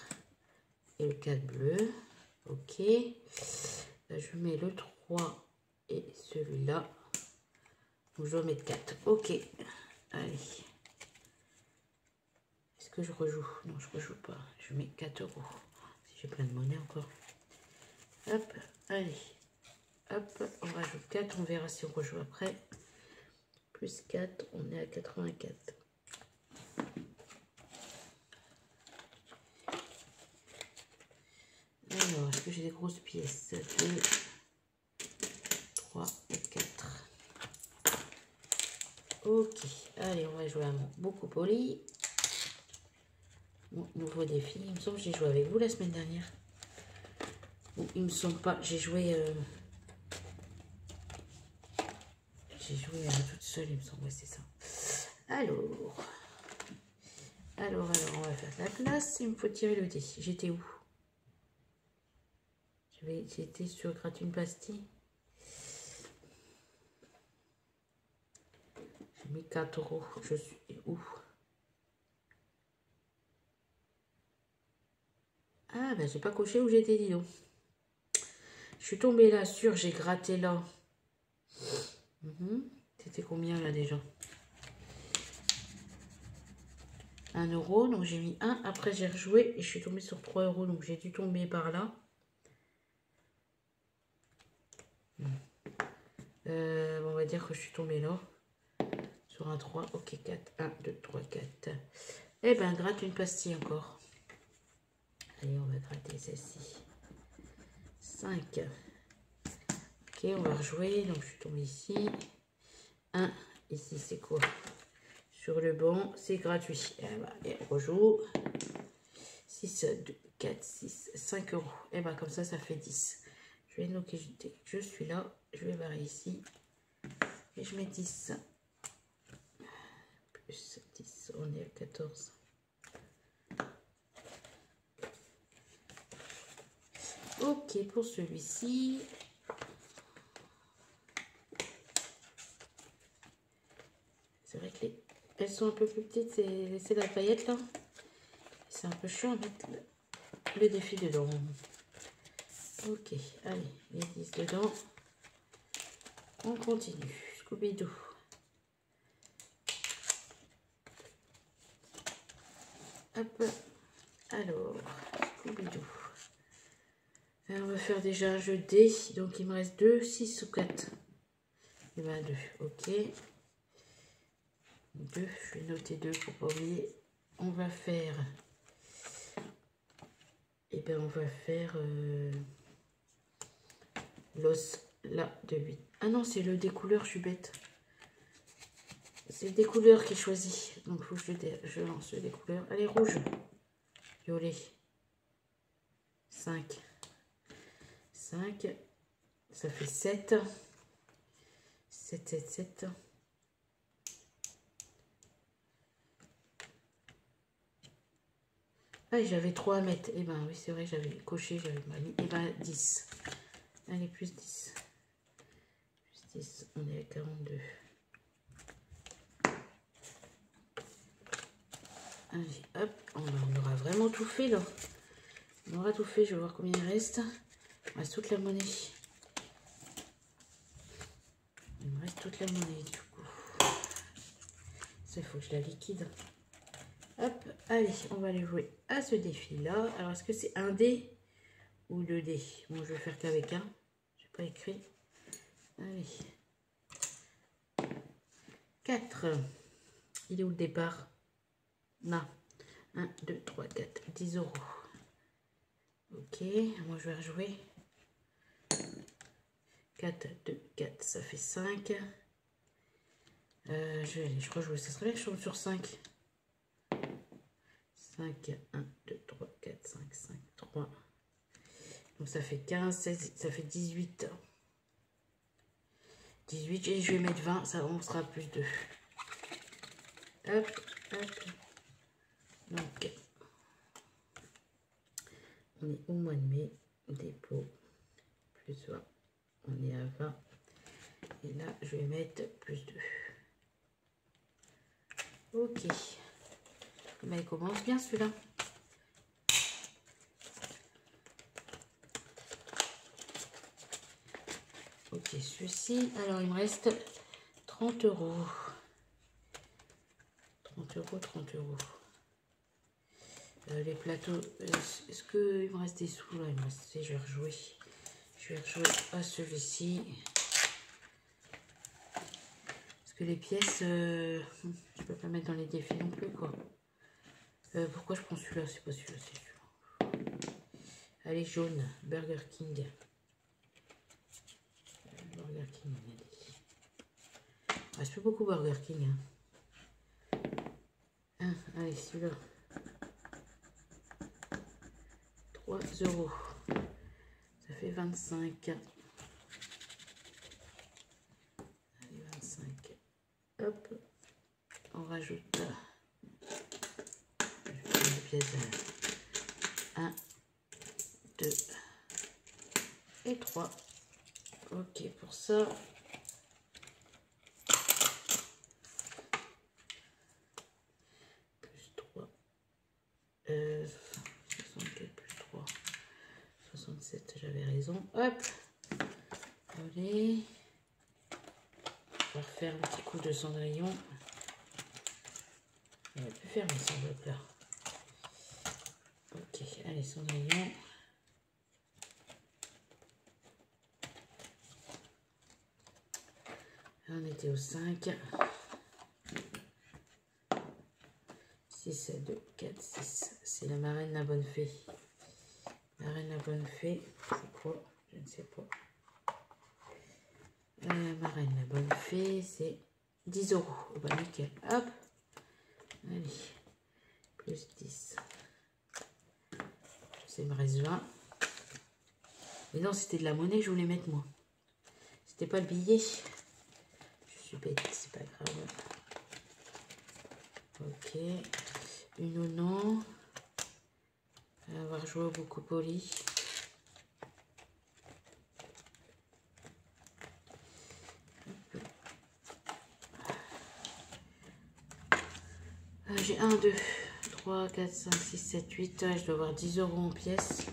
et le 4 bleu. Ok. Je mets le 3 et celui-là. Donc je dois mettre 4. Ok. Allez. Est-ce que je rejoue? Non, je rejoue pas. Je mets 4 euros. Si j'ai plein de monnaie encore. Hop. Allez. Hop. On rajoute 4. On verra si on rejoue après. Plus 4. On est à 84. Alors, est-ce que j'ai des grosses pièces? 2, 3 et 4. Ok, allez, on va jouer à mon beaucoup poli. Mon nouveau défi. Il me semble que j'ai joué avec vous la semaine dernière. Bon, il me semble pas. J'ai joué toute seule, il me semble. Ouais, c'est ça. Alors, on va faire de la place. Il me faut tirer le dé. J'étais où? J'étais sur gratte une pastille. J'ai mis 4 euros. Je suis où? Ah, ben j'ai pas coché où j'étais, dis donc. Je suis tombée là sur, j'ai gratté là. C'était combien là déjà? 1 euro, donc j'ai mis 1. Après j'ai rejoué et je suis tombée sur 3 euros, donc j'ai dû tomber par là. On va dire que je suis tombée là. Sur un 3. Ok, 4. 1, 2, 3, 4. Eh ben, gratte une pastille encore. Allez, on va gratter celle-ci. 5. Ok, on va rejouer. Donc, je suis tombée ici. 1. Ici, c'est quoi? Sur le banc, c'est gratuit. Et on rejoue. 6, 2, 4, 6, 5 euros. Et ben, comme ça fait 10. Je vais noter, je suis là. Je vais barrer ici. Et je mets 10. Plus 10, on est à 14. Ok, pour celui-ci. C'est vrai que elles sont un peu plus petites, c'est la paillette là. C'est un peu chiant à mettre le défi dedans. Ok, allez, les 10 dedans. On continue. Scooby-Doo. Hop. Alors, Scooby-Doo. On va faire déjà un jeu de dés. Donc, il me reste 2, 6 ou 4. Et ben 2, ok. 2, je vais noter 2 pour pas oublier. On va faire... Et ben on va faire l'os là de 8. Ah non, c'est le découleur, je suis bête. C'est le découleur qui choisit. Donc, il faut que je lance le découleur. Allez, rouge. Violet. 5. 5. Ça fait 7. 7, 7, 7. Ah, j'avais 3 à mettre. Eh ben oui, c'est vrai, j'avais coché, j'avais mal mis. Eh ben 10. Allez, plus 10. Plus 10, on est à 42. Allez, hop, on aura vraiment tout fait là. On aura tout fait, je vais voir combien il reste. Il me reste toute la monnaie. Il me reste toute la monnaie du coup. Ça, il faut que je la liquide. Hop, allez, on va aller jouer à ce défi-là. Alors, est-ce que c'est un dé ou 2 dés? Bon, je vais faire qu'avec un. Je n'ai pas écrit. Allez. 4. Il est où le départ? Là. 1, 2, 3, 4. 10 €. Ok, moi je vais rejouer. 4, 2, 4, ça fait 5. Je crois que ça serait bien que je tombe sur 5. 5, 1, 2, 3, 4, 5, 5, 3. Donc ça fait 15, 16, ça fait 18. 18 et je vais mettre 20, ça on sera plus 2. Hop, hop. Donc, on est au mois de mai, dépôt, plus 20. On est à 20. Et là, je vais mettre plus 2. Ok. Mais il commence bien celui-là. Ok, ceci. Alors, il me reste 30 €. 30 €, 30 €. Les plateaux. Est-ce qu'il me reste des sous là? Il me reste, je vais rejouer. Je vais rejouer à celui-ci. Parce que les pièces, je peux pas mettre dans les défis non plus, quoi. Pourquoi je prends celui-là? C'est pas celui-là, c'est celui-là. Allez, jaune. Burger King. Burger King, allez. Il reste plus beaucoup Burger King. Hein. Allez, celui-là. 3 €. Ça fait 25. Allez, 25. Hop. On rajoute une pièce. 1, 2 et 3. Ok, pour ça. Plus 3. 64 plus 3. 67, j'avais raison. Hop. Allez. On va refaire un petit coup de cendrillon. On va plus fermer sans bloc là. Ok, allez, cendrillon. On était au 5. 6, 2, 4, 6. C'est la marraine la bonne fée. Marraine la bonne fée, c'est quoi? Je ne sais pas. Marraine la bonne fée, c'est 10 €. Oh bah nickel. Hop. Allez. Plus 10. Ça me reste 20. Mais non, c'était de la monnaie, je voulais mettre moi. C'était pas le billet. Je suis bête, c'est pas grave. Ok. Une ou non. On va avoir joué au beaucoup poli. J'ai 1, 2, 3, 4, 5, 6, 7, 8. Je dois avoir 10 € en pièces.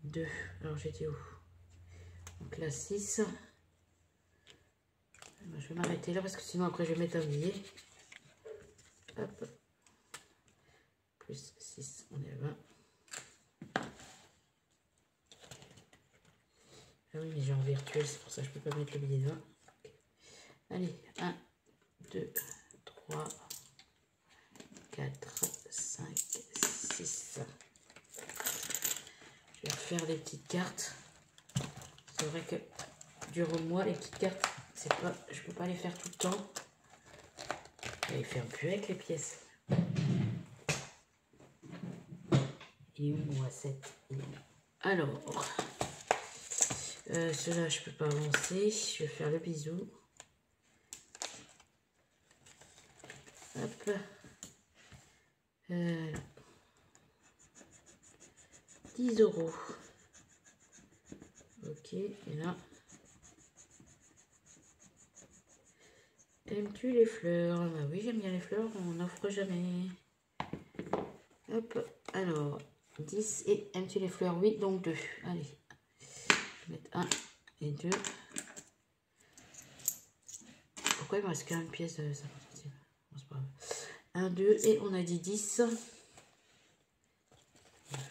2. Alors j'étais où? Donc là, 6. Je vais m'arrêter là parce que sinon après je vais mettre un billet. Hop. Plus 6, on est à 20. Ah oui, mais j'ai en virtuel, c'est pour ça que je peux pas mettre le billet de 20. Okay. Allez, 1, 2, 3, 4, 5, 6. Je vais refaire les petites cartes. C'est vrai que durant le mois, les petites cartes, c'est pas, je peux pas les faire tout le temps. Je vais les faire plus avec les pièces. Il est où mon A7? Alors, cela je peux pas avancer. Je vais faire le bisou. Hop. 10 €. Ok, et là. Aimes-tu les fleurs? Bah oui, j'aime bien les fleurs, on n'offre jamais. Hop, alors, 10 et un petit les fleurs, oui, donc 2. Allez, je vais mettre 1 et 2. Pourquoi il me reste qu'une pièce de 50 centimes? Bon, c'est pas grave. 1, 2, et on a dit 10.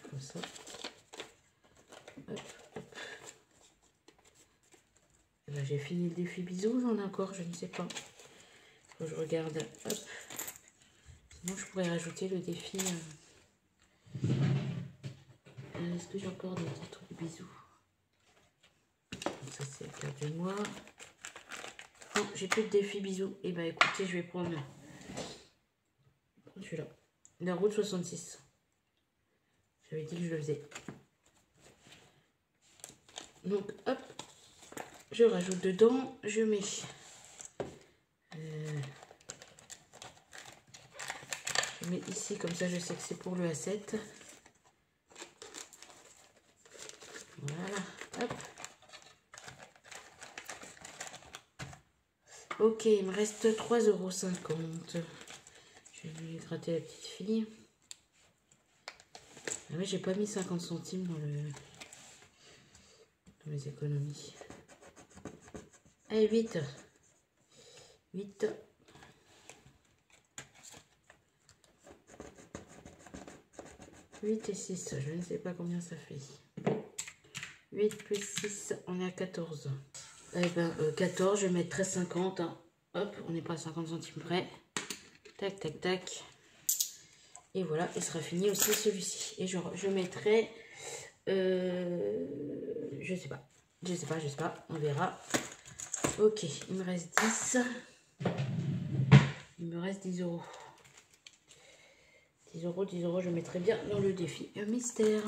Comme ça. Hop, hop. Ben, j'ai fini le défi bisous, j'en ai encore, je ne sais pas. Faut que je regarde. Hop. Sinon, je pourrais rajouter le défi. Est-ce que j'ai encore des petits trucs bisous? Ça, c'est la carte de moi. Non, j'ai plus de défi bisous. Et ben écoutez, je vais prendre celui-là. La route 66. J'avais dit que je le faisais. Donc, hop. Je rajoute dedans. Je mets. Je mets ici, comme ça je sais que c'est pour le A7. Voilà. Hop. Ok, il me reste 3,50 €. Je vais lui gratter la petite fille. Ah ouais, j'ai pas mis 50 centimes dans mes économies. Allez, vite. Vite. 8 et 6, je ne sais pas combien ça fait. 8 plus 6, on est à 14. Eh ben, 14, je vais mettre 13,50. Hein. Hop, on n'est pas à 50 centimes près. Tac, tac, tac. Et voilà, il sera fini aussi celui-ci. Et je mettrai... je sais pas. Je sais pas. On verra. Ok, il me reste 10. Il me reste 10 €. 10 €, 10 €, je mettrai bien dans le défi mystère.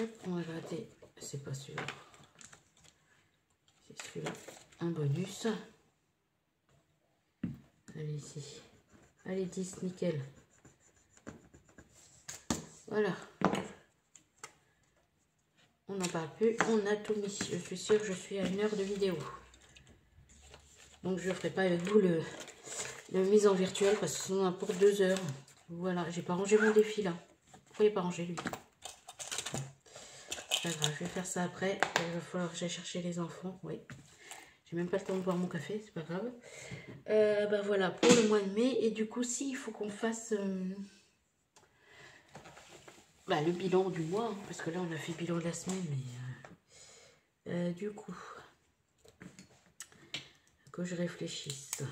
Hop, on va gratter. C'est pas celui-là. C'est celui-là. Un bonus. Allez, ici. Allez, 10, nickel. Voilà. On n'en parle plus. On a tout mis. Je suis sûre que je suis à 1 heure de vidéo. Donc, je ne ferai pas avec vous le mise en virtuel parce que sinon on a pour 2 heures. Voilà, j'ai pas rangé mon défi là. Pourquoi il n'est pas rangé lui? Pas grave, je vais faire ça après. Il va falloir que j'aille chercher les enfants. Oui. J'ai même pas le temps de boire mon café, c'est pas grave. Bah voilà, pour le mois de mai. Et du coup, si, il faut qu'on fasse le bilan du mois. Hein, parce que là, on a fait le bilan de la semaine. Mais du coup, que je réfléchisse.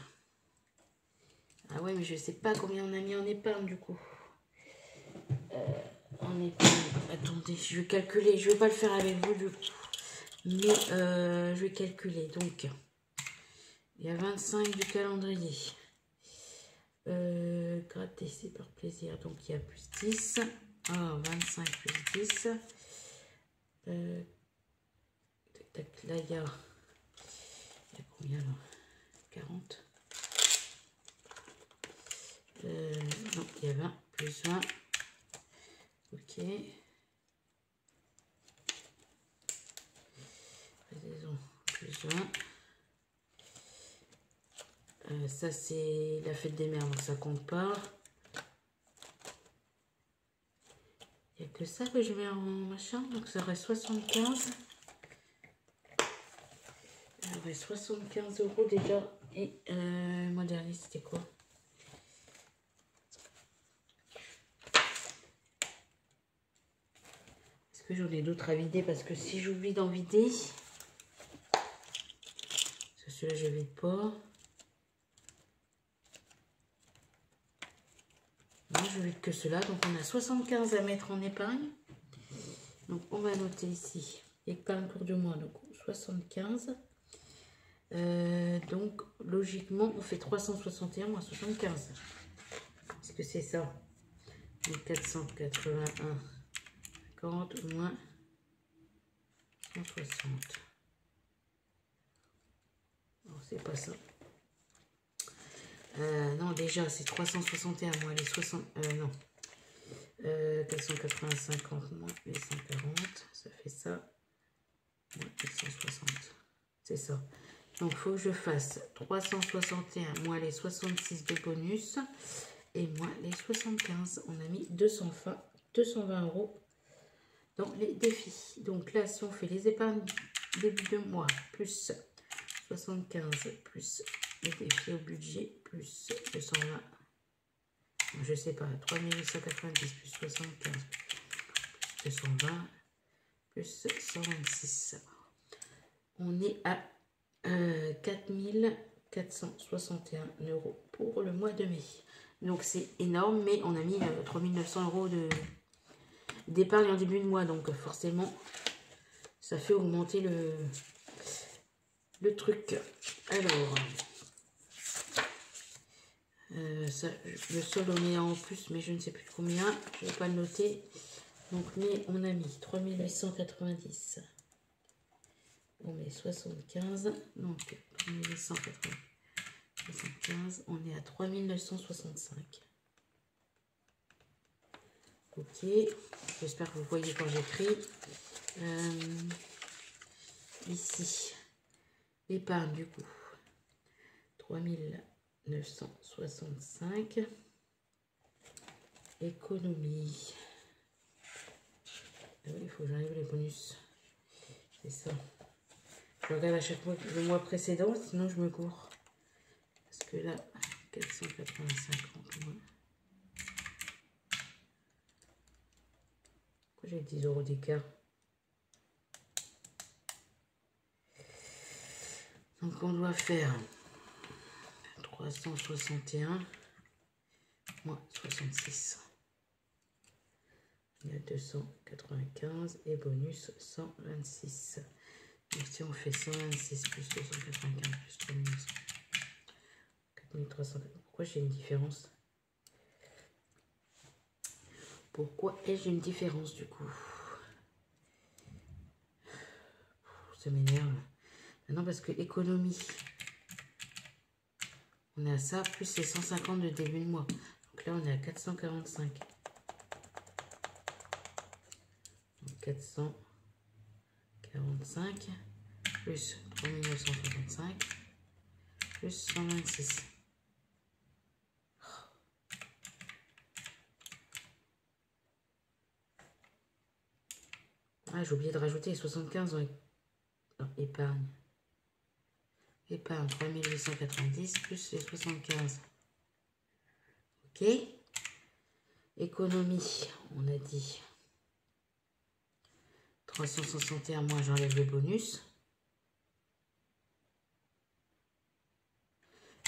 Ah ouais, mais je sais pas combien on a mis en épargne du coup. En épargne, attendez, je vais calculer. Je vais pas le faire avec vous du coup. Mais je vais calculer. Donc, il y a 25 du calendrier. Gratter, c'est par plaisir. Donc, il y a plus 10. Ah, 25 plus 10. Tac, tac, là, il y a combien là? 40. Non, il y a 20 plus 20. Ok. Raison plus 20. Ça, c'est la fête des mères, donc ça compte pas. Il n'y a que ça que je mets en machin, donc ça reste 75. Ça reste 75 € déjà. Et le mois dernier, c'était quoi? Est-ce que j'en ai d'autres à vider? Parce que si j'oublie d'en vider, parce que celui-là, je ne vide pas. Non, je vide que cela. Donc, on a 75 à mettre en épargne. Donc, on va noter ici. Épargne pour 2 mois. Donc, 75. Donc, logiquement, on fait 361 moins 75. Est-ce que c'est ça? Donc, 481. 40 moins 160. Non, c'est pas ça. Non, déjà, c'est 361 moins les 60... non. 480, 50 moins les 140. Ça fait ça. Moins les 160. C'est ça. Donc, il faut que je fasse 361 moins les 66 de bonus. et moins les 75. On a mis 220 € dans les défis. Donc là, si on fait les épargnes début de mois, plus 75, plus les défis au budget, plus 220, je sais pas, 3890, plus 75, plus 220, plus 126. On est à 4461 € pour le mois de mai. Donc c'est énorme, mais on a mis 3900 € d'épargne en début de mois. Donc forcément, ça fait augmenter le truc. Alors, ça, le solde on est en plus, mais je ne sais plus combien. Je ne vais pas le noter. Donc, mais on a mis 3890. On met 75. Donc, 3875. On est à 3965. Ok. J'espère que vous voyez quand j'écris. Ici, l'épargne du coup. 3965. Économie. Ah oui, il faut que j'enlève les bonus. C'est ça. Je regarde à chaque fois le mois précédent, sinon je me cours. Parce que là, 485 € moins. Pourquoi j'ai 10 € d'écart? Donc on doit faire 361 moins 66. Il y a 295 et bonus 126. Donc si on fait 126 plus 295 plus 3900, 4300. Pourquoi j'ai une différence? Pourquoi ai-je une différence du coup? Ça m'énerve. Maintenant parce que économie, on est à ça, plus les 150 de début de mois. Donc là on est à 445. Donc 445 plus 3965 plus 126. Ah, j'ai oublié de rajouter les 75 dans épargne. Épargne 3890 plus les 75. Ok. Économie, on a dit 361 moins, j'enlève le bonus.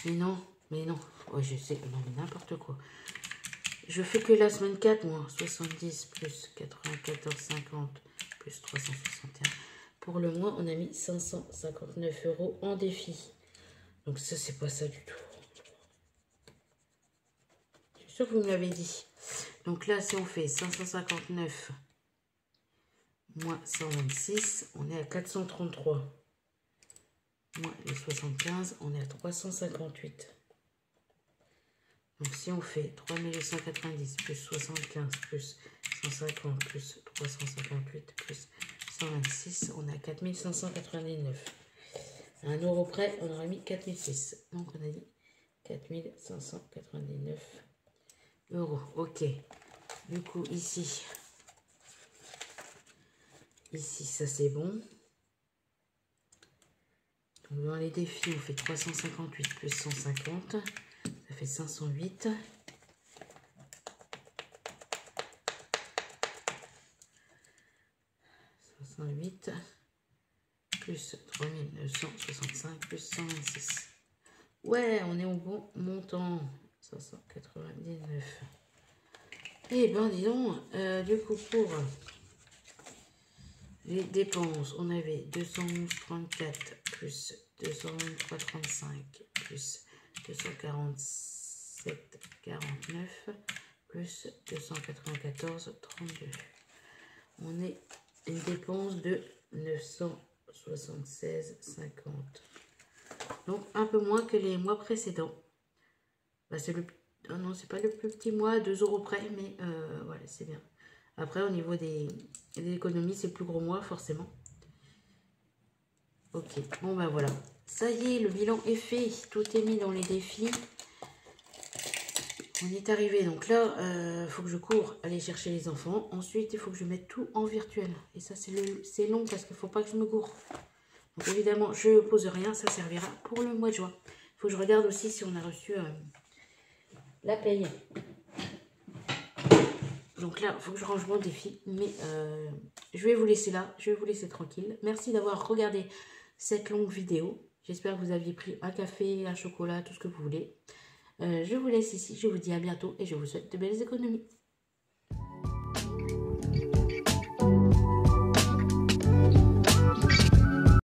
Mais non, ouais, je sais, non, mais n'importe quoi. Je fais que la semaine 4, moi. 70 plus 94,50 plus 361. Pour le mois, on a mis 559 € en défi. Donc ça, c'est pas ça du tout. Je suis sûre que vous me l'avez dit. Donc là, si on fait 559 moins 126, on est à 433. Moins les 75, on est à 358. Donc si on fait 3890 plus 75 plus 150 plus 358 plus 126, on a 4599. À 1 € près, on aurait mis 4006. Donc on a dit 4599 €. Ok. Du coup, ici, ça c'est bon. Donc dans les défis, on fait 358 plus 150. Ça fait 508. Plus 3965 plus 126. Ouais, on est au bon montant. 599. Et ben dis donc, du coup pour les dépenses, on avait 211,34 plus 223,35 plus 247,49 plus 294,32. On est une dépense de 976,50. Donc un peu moins que les mois précédents. Bah, c'est le... Oh non, c'est pas le plus petit mois, 2 € près, mais voilà, c'est bien. Après, au niveau des économies, c'est le plus gros mois, forcément. Ok, bon ben voilà. Ça y est, le bilan est fait. Tout est mis dans les défis. On est arrivé, donc là, il faut que je cours aller chercher les enfants. Ensuite, il faut que je mette tout en virtuel. Et ça, c'est long parce qu'il ne faut pas que je me gourre. Donc évidemment, je ne pose rien, ça servira pour le mois de juin. Il faut que je regarde aussi si on a reçu la paye. Donc là, il faut que je range mon défi. Mais je vais vous laisser là, je vais vous laisser tranquille. Merci d'avoir regardé cette longue vidéo. J'espère que vous aviez pris un café, un chocolat, tout ce que vous voulez. Je vous laisse ici, je vous dis à bientôt et je vous souhaite de belles économies.